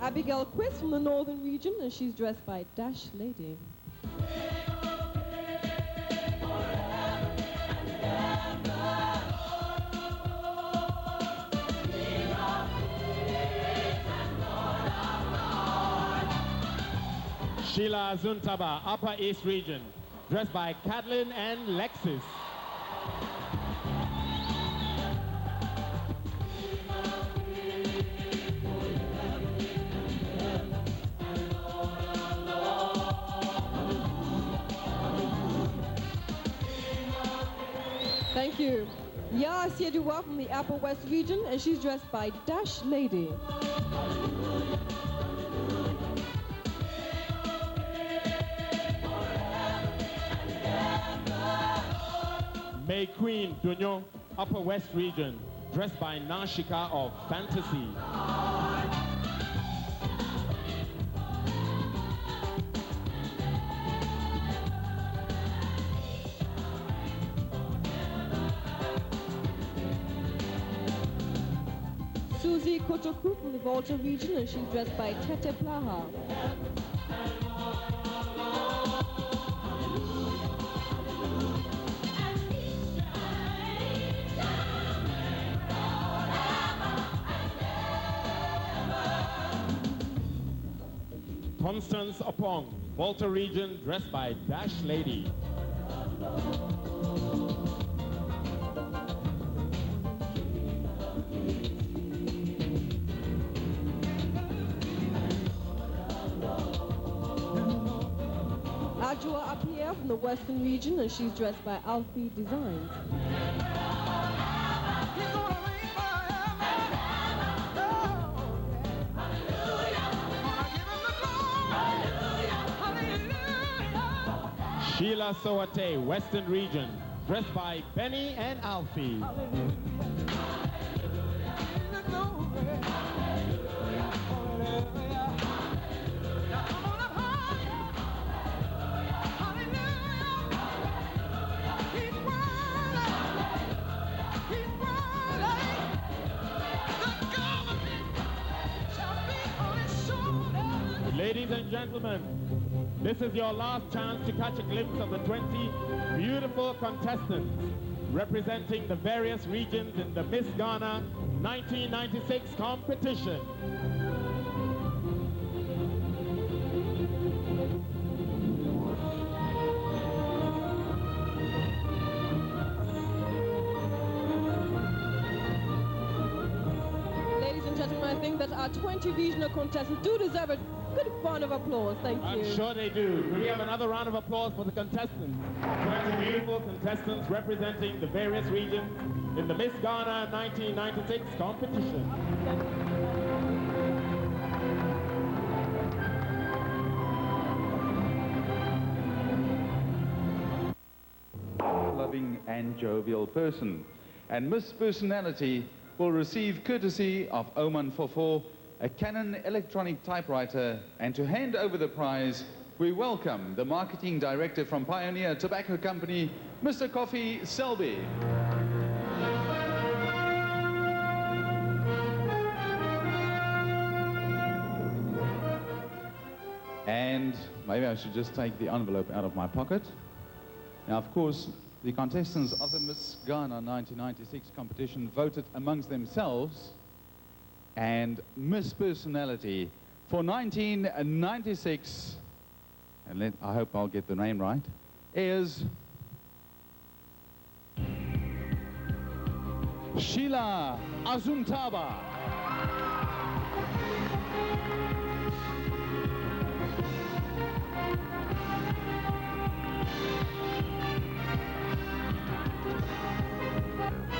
Abigail Quist from the Northern Region, and she's dressed by Dash Lady. Sheila Zuntaba, Upper East Region, dressed by Kathleen and Lexis. Thank you. Yara Sieduwa from the Upper West Region, and she's dressed by Dash Lady. May Queen Dunyo, Upper West Region, dressed by Nashika of Fantasy. Susie Kotoku from the Volta Region, and she's dressed by Tete Plaha. Constance Opong, Volta Region, dressed by Dash Lady. Ajua Apia from the Western Region, and she's dressed by Alfie Designs. Sheila Soate, Western Region, dressed by Benny and Alfie. Ladies and gentlemen, this is your last chance to catch a glimpse of the 20 beautiful contestants representing the various regions in the Miss Ghana 1996 competition. Ladies and gentlemen, I think that our 20 regional contestants do deserve a good round of applause. Thank you. I'm sure they do. Can we have another round of applause for the contestants? 20 beautiful contestants representing the various regions in the Miss Ghana 1996 competition. Loving and jovial person. And Miss Personality will receive courtesy of Oman Fofo, a Canon electronic typewriter, and to hand over the prize, we welcome the Marketing Director from Pioneer Tobacco Company, Mr. Kofi Selby. And maybe I should just take the envelope out of my pocket. Now, of course, the contestants of the Miss Ghana 1996 competition voted amongst themselves, and Miss Personality for 1996, and I hope I'll get the name right, is Sheila Azuntaba.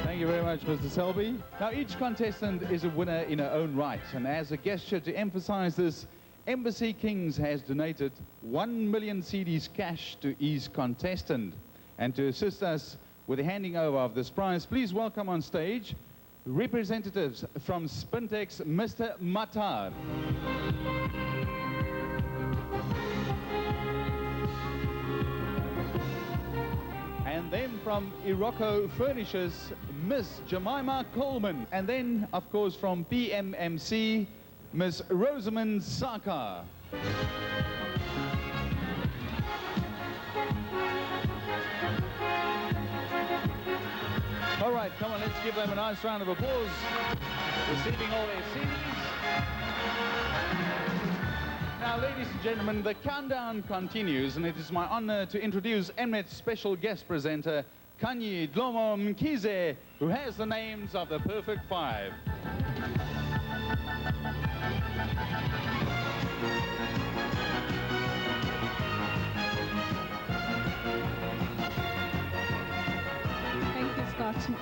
Thank you very much, Mr. Selby. Now, each contestant is a winner in her own right, and as a gesture to emphasize this, Embassy Kings has donated 1 million cedis cash to each contestant. And to assist us with the handing over of this prize, please welcome on stage representatives from Spintex, Mr. Matar. And then from Iroko Furnishers, Miss Jemima Coleman. And then, of course, from BMMC, Miss Rosamond Saka. All right, come on, let's give them a nice round of applause. Receiving all their CDs. Now, ladies and gentlemen, the countdown continues, and it is my honor to introduce Mnet's special guest presenter, Kanye Dlomo Mkize, who has the names of the Perfect Five.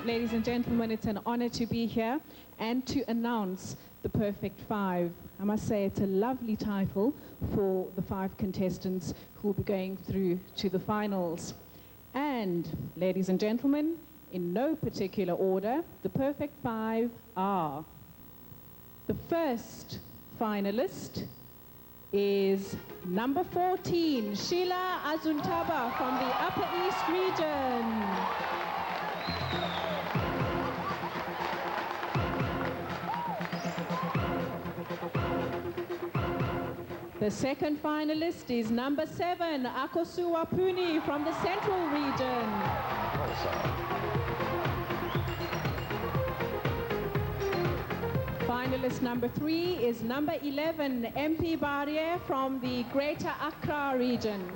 Ladies and gentlemen, it's an honor to be here and to announce the Perfect Five. I must say it's a lovely title for the 5 contestants who will be going through to the finals. And, ladies and gentlemen, in no particular order, the Perfect Five are: the first finalist is number 14, Sheila Azuntaba from the Upper East region. The second finalist is number 7, Akosu Wapuni from the Central region. Finalist number 3 is number 11, MP Barrier from the Greater Accra region.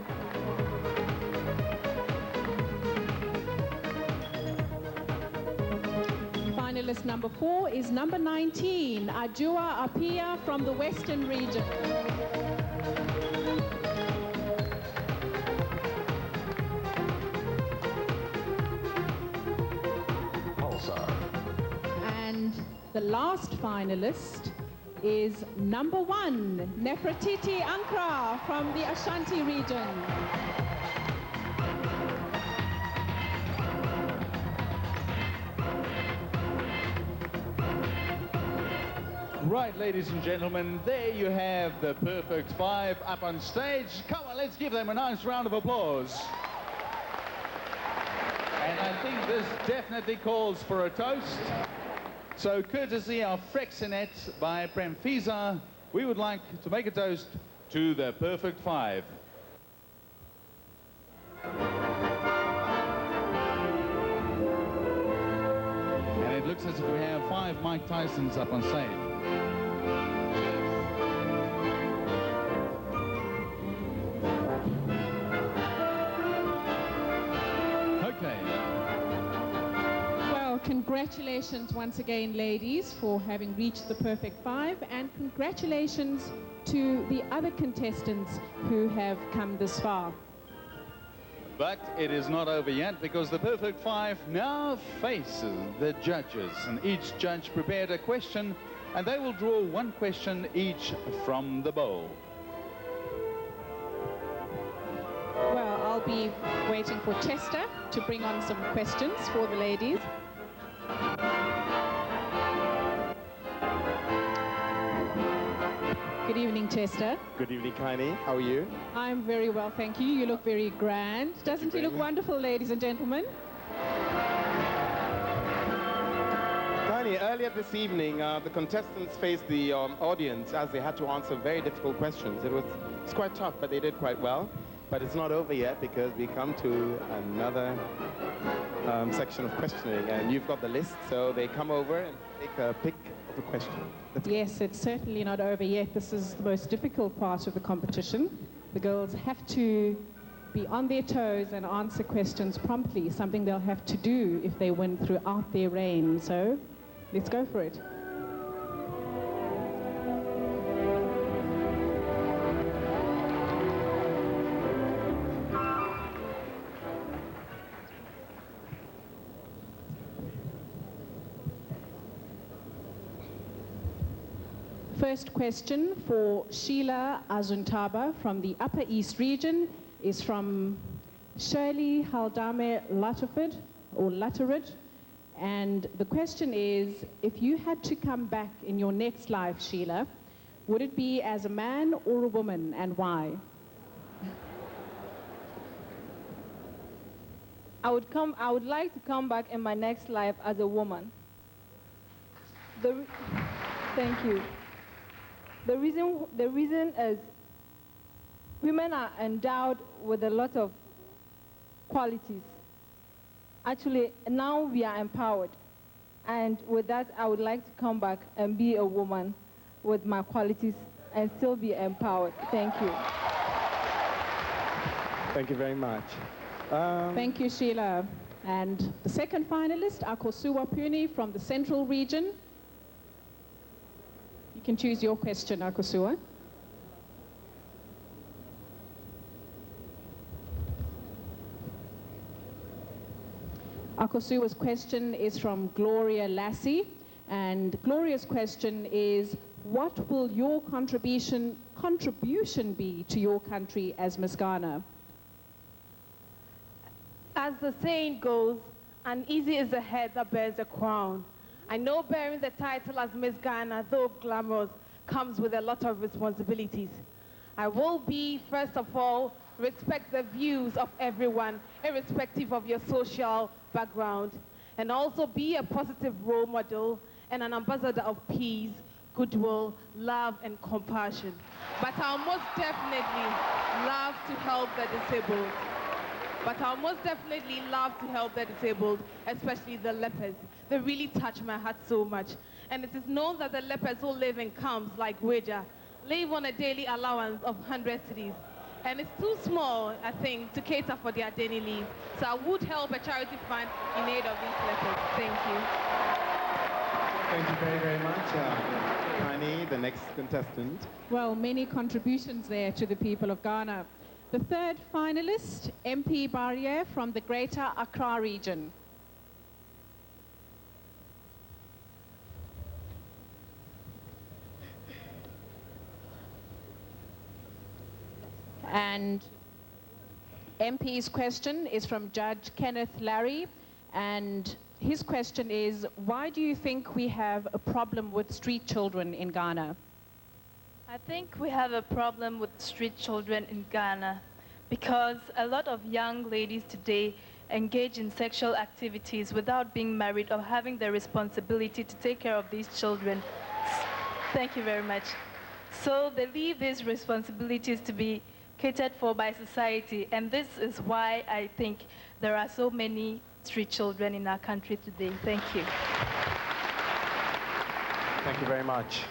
Finalist number 4 is number 19, Ajua Apia from the Western region. And the last finalist is number 1, Nefertiti Ankra from the Ashanti region. Right, ladies and gentlemen, there you have the Perfect Five up on stage. Come on, let's give them a nice round of applause. And I think this definitely calls for a toast. So, courtesy of Frexinet by Premfisa, we would like to make a toast to the Perfect Five. And it looks as if we have 5 Mike Tysons up on stage. Congratulations once again, ladies, for having reached the Perfect Five, and congratulations to the other contestants who have come this far. But it is not over yet, because the Perfect Five now faces the judges, and each judge prepared a question, and they will draw 1 question each from the bowl. Well, I'll be waiting for Chester to bring on some questions for the ladies. Good evening, Chester. Good evening, Kanye. How are you? I'm very well, thank you. You look very grand. Doesn't he look wonderful, ladies and gentlemen? Kanye, earlier this evening, the contestants faced the audience as they had to answer very difficult questions. It's quite tough, but they did quite well. But it's not over yet, because we come to another section of questioning, and you've got the list, so they come over and take a pick of a question. Yes, it's certainly not over yet. This is the most difficult part of the competition. The girls have to be on their toes and answer questions promptly, something they'll have to do if they win throughout their reign. So let's go for it. First question for Sheila Azuntaba from the Upper East region is from Shirley Haldame Lutterford, or Lutterid. And the question is, if you had to come back in your next life, Sheila, would it be as a man or a woman, and why? I would like to come back in my next life as a woman. Thank you. The reason is women are endowed with a lot of qualities. Actually, now we are empowered. And with that, I would like to come back and be a woman with my qualities and still be empowered. Thank you. Thank you very much. Thank you, Sheila. And the second finalist, Akosua Puni from the Central Region. You can choose your question, Akosua. Akosua's question is from Gloria Lassie, and Gloria's question is, what will your contribution be to your country as Miss Ghana? As the saying goes, uneasy is the head that bears a crown. I know bearing the title as Miss Ghana, though glamorous, comes with a lot of responsibilities. I will be, first of all, respect the views of everyone, irrespective of your social background, and also be a positive role model and an ambassador of peace, goodwill, love, and compassion. But I'll most definitely love to help the disabled. Especially the lepers. They really touch my heart so much. And it is known that the lepers who live in camps like Weja live on a daily allowance of 100 cedis. And it's too small, I think, to cater for their daily needs. So I would help a charity fund in aid of these lepers. Thank you. Thank you very, very much. Annie, the next contestant. Well, many contributions there to the people of Ghana. The third finalist, MP Barrier from the Greater Accra region. And MP's question is from Judge Kenneth Larry, and his question is, why do you think we have a problem with street children in Ghana? I think we have a problem with street children in Ghana because a lot of young ladies today engage in sexual activities without being married or having the responsibility to take care of these children. Thank you very much. So they leave these responsibilities to be catered for by society, and this is why I think there are so many street children in our country today. Thank you. Thank you very much.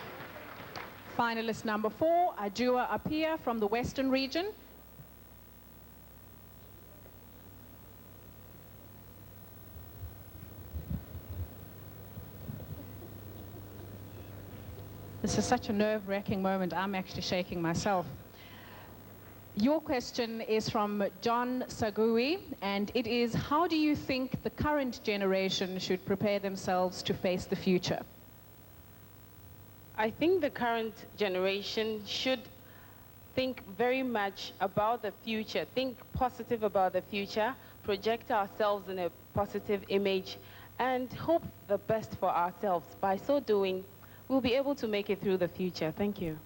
Finalist number 4, Ajua Apia from the Western region. This is such a nerve-wracking moment. I'm actually shaking myself. Your question is from John Sagui, and it is, how do you think the current generation should prepare themselves to face the future? I think the current generation should think very much about the future, think positive about the future, project ourselves in a positive image, and hope the best for ourselves. By so doing, we'll be able to make it through the future. Thank you.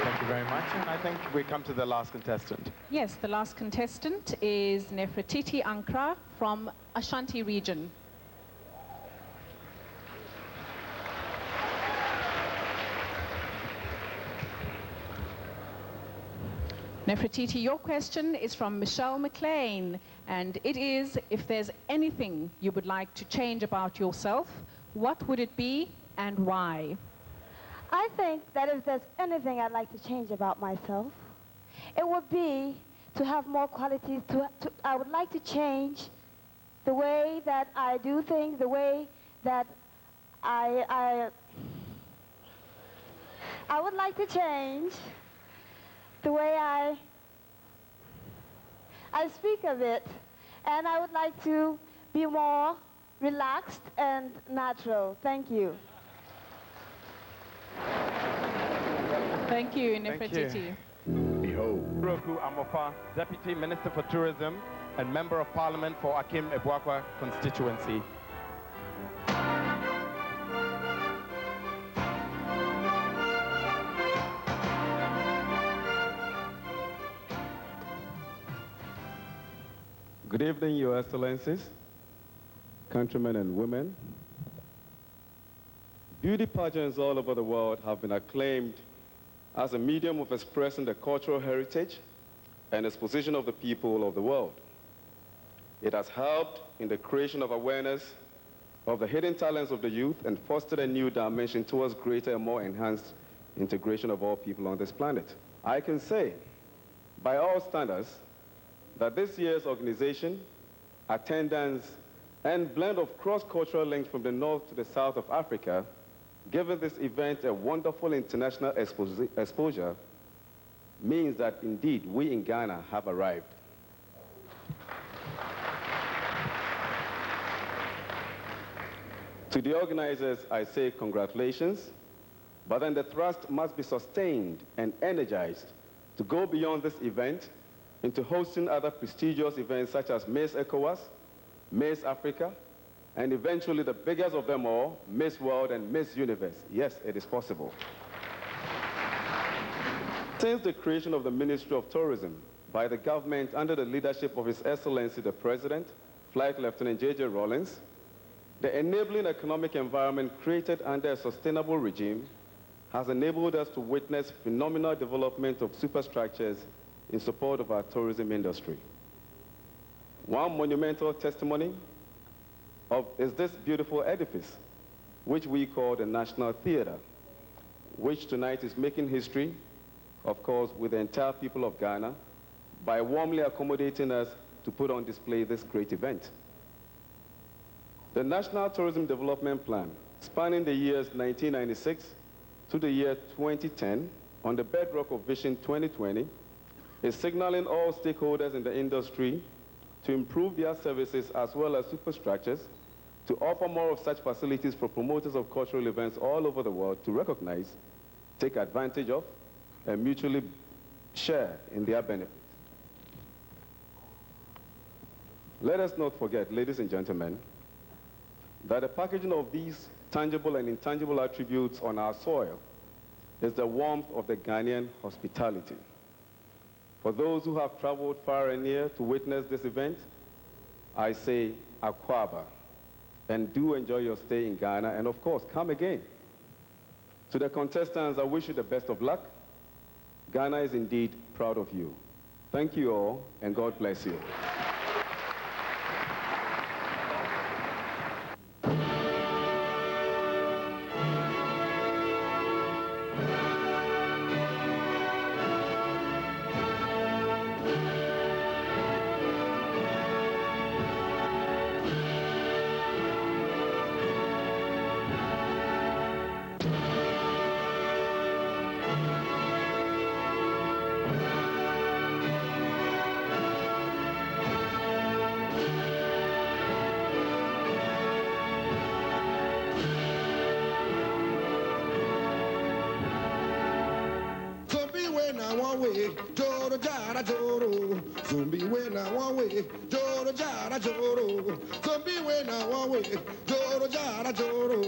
Thank you very much. And I think we come to the last contestant. Yes, the last contestant is Nefertiti Ankra from Ashanti region. Nefertiti, your question is from Michelle McLean, and it is, if there's anything you would like to change about yourself, what would it be and why? I think that if there's anything I'd like to change about myself, it would be to have more qualities. I would like to change the way that I do things, the way that I would like to change the way I speak of it, and I would like to be more relaxed and natural. Thank you. Thank you, Nefertiti. Behold. Roku Amofa, Deputy Minister for Tourism, and Member of Parliament for Akim Ebuakwa constituency. Good evening, Your Excellencies, countrymen and women. Beauty pageants all over the world have been acclaimed as a medium of expressing the cultural heritage and exposition of the people of the world. It has helped in the creation of awareness of the hidden talents of the youth and fostered a new dimension towards greater and more enhanced integration of all people on this planet. I can say, by all standards, that this year's organization, attendance, and blend of cross-cultural links from the north to the south of Africa, given this event a wonderful international exposure, means that indeed we in Ghana have arrived. To the organizers, I say congratulations, but then the thrust must be sustained and energized to go beyond this event into hosting other prestigious events such as Miss ECOWAS, Miss Africa, and eventually the biggest of them all, Miss World and Miss Universe. Yes, it is possible. Since the creation of the Ministry of Tourism by the government under the leadership of His Excellency the President, Flight Lieutenant J.J. Rawlings, the enabling economic environment created under a sustainable regime has enabled us to witness phenomenal development of superstructures in support of our tourism industry. One monumental testimony is this beautiful edifice, which we call the National Theatre, which tonight is making history, of course, with the entire people of Ghana, by warmly accommodating us to put on display this great event. The National Tourism Development Plan, spanning the years 1996 to the year 2010, on the bedrock of Vision 2020, is signaling all stakeholders in the industry to improve their services as well as superstructures, to offer more of such facilities for promoters of cultural events all over the world to recognize, take advantage of, and mutually share in their benefits. Let us not forget, ladies and gentlemen, that the packaging of these tangible and intangible attributes on our soil is the warmth of the Ghanaian hospitality. For those who have traveled far and near to witness this event, I say Akwaba, and do enjoy your stay in Ghana, and of course, come again. To the contestants, I wish you the best of luck. Ghana is indeed proud of you. Thank you all, and God bless you. Joro jara joro, zombie when I want way. Joro jara joro, zombie when I want way. Joro jara joro.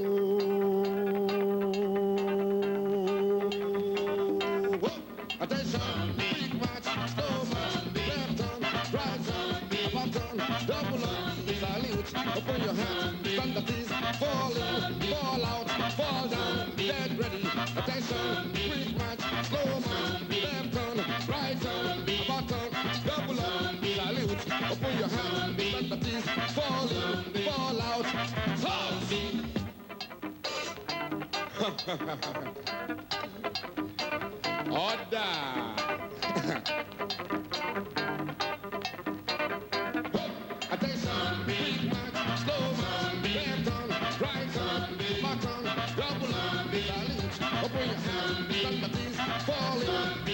Attention, big match, slow match, left on, right on, bottom, double on, salute, open your hands, stand at ease, fall in, fall out, fall down, dead ready. Attention, big match, slow match, left on, right on, bottom, double on, salute, open your hands, stand at ease, fall in, fall out, Order! Attention, big man, slow man, left on, right on, bottom, double on, salute, open your hand, stand at ease, fall in,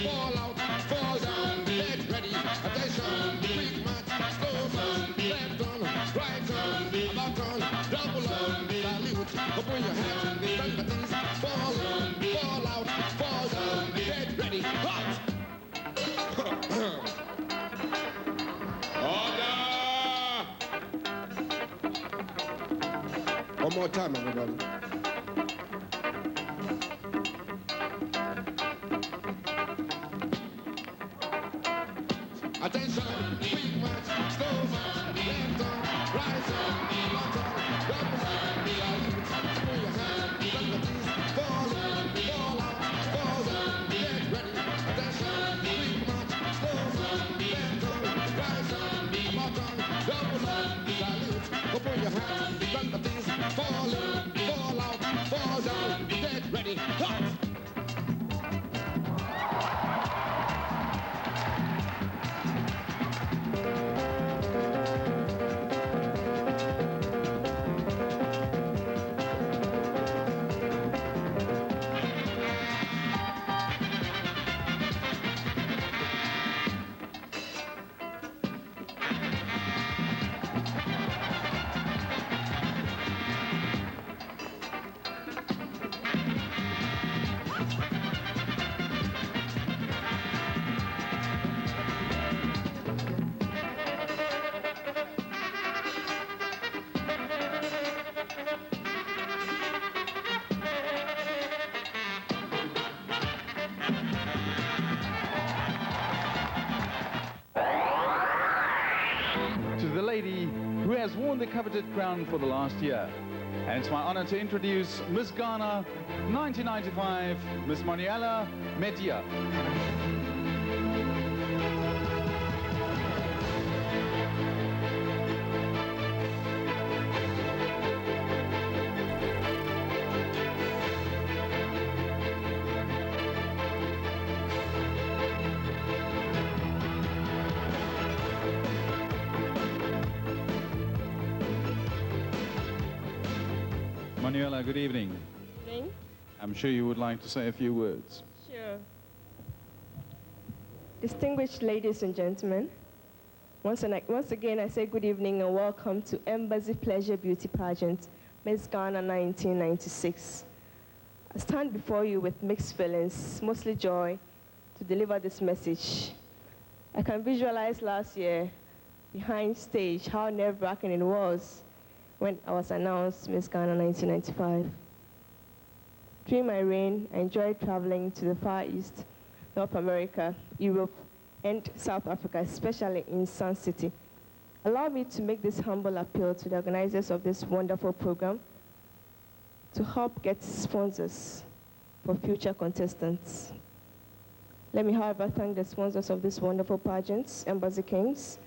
fall out, fall down, get ready. Attention, big man, slow man, left on, right on, bottom, double on, salute, open your hand, stand at ease, fall in, fall out, fall down, get ready. Hot! Order! One more time, everybody. Attention, quick march, slow march, left on, right on, left on, double on, salute, throw your hands, let the beats fall in, fall out, fall down, get ready. Attention, quick march, slow march, left on, right on, left on, double on, salute, throw your hands, let the beats fall in, fall out, fall down, get ready, hot! To the lady who has worn the coveted crown for the last year. And it's my honor to introduce Miss Ghana 1995, Miss Manuela Media. Manuela, good evening. Good evening. I'm sure you would like to say a few words. Sure. Distinguished ladies and gentlemen, once again I say good evening and welcome to Embassy Pleasure Beauty Pageant, Miss Ghana 1996. I stand before you with mixed feelings, mostly joy, to deliver this message. I can visualize last year, behind stage, how nerve-wracking it was when I was announced Miss Ghana 1995. During my reign, I enjoyed traveling to the Far East, North America, Europe, and South Africa, especially in Sun City. Allow me to make this humble appeal to the organizers of this wonderful program to help get sponsors for future contestants. Let me, however, thank the sponsors of this wonderful pageants, Embassy Kings,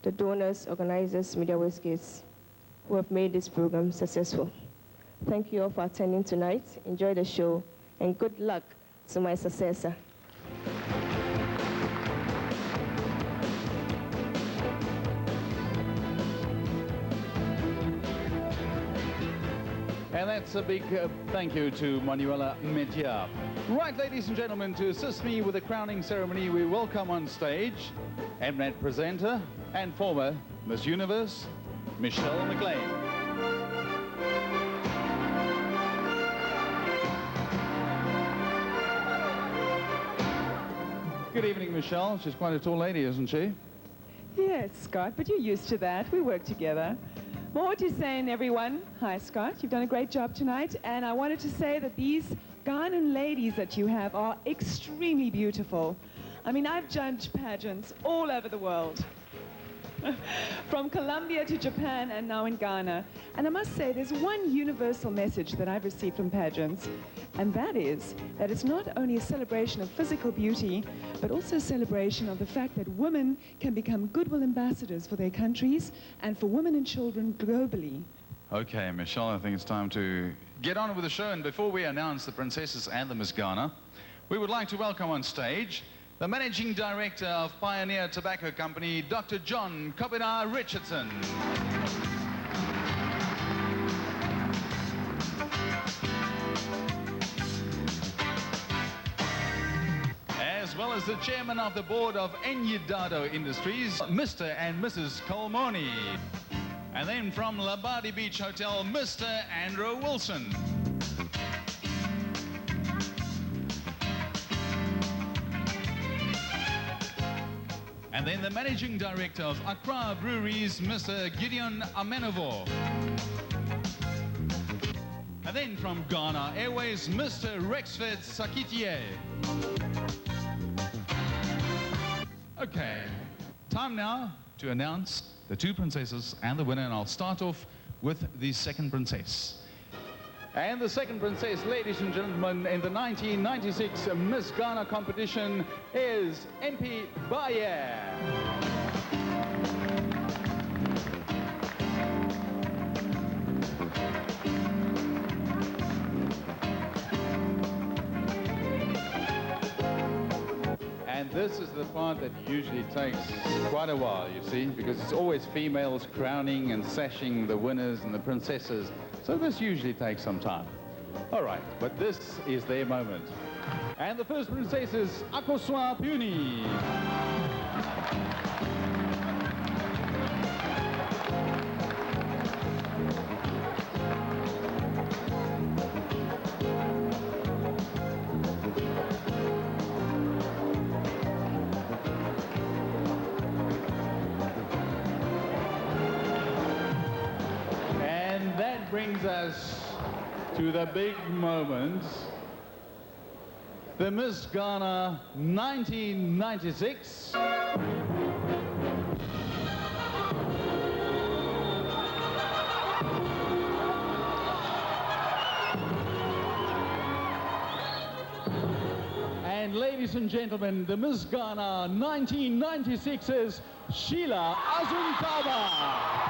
the donors, organizers, Media Wastegates, who have made this program successful. Thank you all for attending tonight. Enjoy the show, and good luck to my successor. And that's a big thank you to Manuela Media. Right, ladies and gentlemen, to assist me with the crowning ceremony, we welcome on stage MNET presenter and former Miss Universe, Michelle McLean. Good evening, Michelle. She's quite a tall lady, isn't she? Yes, Scott, but you're used to that. We work together. Well, what are you saying, everyone? Hi, Scott. You've done a great job tonight. And I wanted to say that these Ghanaian ladies that you have are extremely beautiful. I mean, I've judged pageants all over the world. From Colombia to Japan and now in Ghana. And I must say, there's one universal message that I've received from pageants, and that is that it's not only a celebration of physical beauty, but also a celebration of the fact that women can become goodwill ambassadors for their countries and for women and children globally. Okay, Michelle, I think it's time to get on with the show. And before we announce the princesses and the Miss Ghana, we would like to welcome on stage the Managing Director of Pioneer Tobacco Company, Dr. John Kobina Richardson. As well as the Chairman of the Board of Enyidado Industries, Mr. and Mrs. Colmoni. And then from Labadi Beach Hotel, Mr. Andrew Wilson. And then the Managing Director of Accra Breweries, Mr. Gideon Amenovor. then from Ghana Airways, Mr. Rexford Sakitie. Okay, time now to announce the two princesses and the winner, and I'll start off with the second princess. And the second princess, ladies and gentlemen, in the 1996 Miss Ghana competition is MP Baye. And this is the part that usually takes quite a while, you see, because it's always females crowning and sashing the winners and the princesses. So this usually takes some time. All right, but this is their moment. And the first princess is Akosua Puni. Brings us to the big moment, the Miss Ghana 1996. And ladies and gentlemen, the Miss Ghana 1996 is Sheila Azuntaba.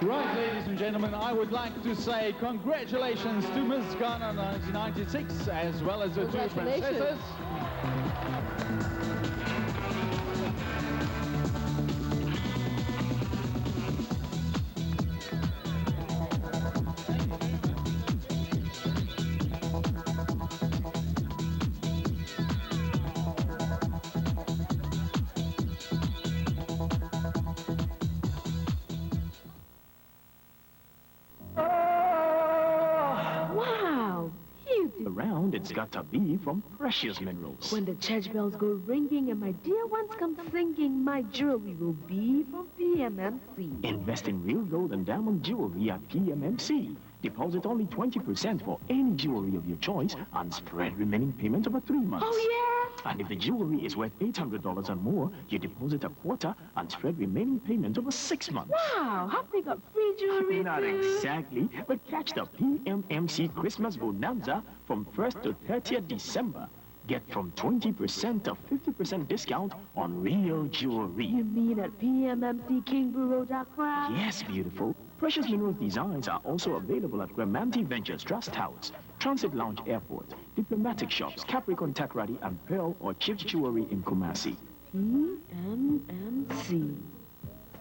Right, ladies and gentlemen, I would like to say congratulations to Miss Ghana 1996, as well as the two princesses. Around, it's got to be from precious minerals. When the church bells go ringing and my dear ones come singing, my jewelry will be from PMMC. Invest in real gold and diamond jewelry at PMMC. Deposit only 20% for any jewelry of your choice and spread remaining payment over 3 months. Oh, yeah? And if the jewelry is worth $800 and more, you deposit a quarter and spread remaining payment over 6 months. Wow, have they got free jewelry Not too? exactly, but catch the PMMC Christmas Bonanza from 1st to 30th December. Get from 20% to 50% discount on real jewelry. You mean at PMMC Kingborough Road, Accra? Yes, beautiful. Precious Minerals designs are also available at Gramanti Ventures Trust House, Transit Lounge Airport, Diplomatic Shops, Capricorn Takrady, and Pearl or Chips Jewelry in Kumasi. PMMC.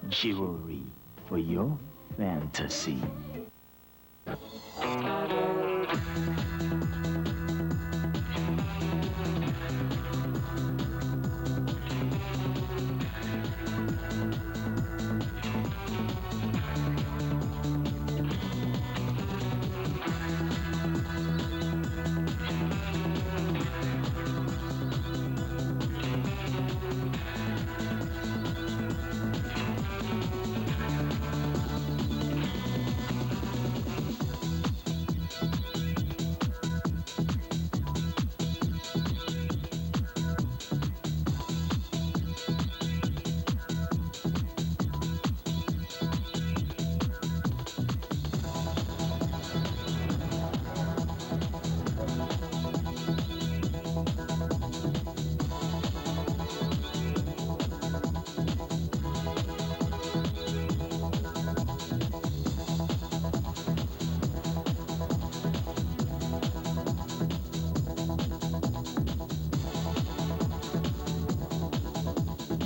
Jewelry for your fantasy.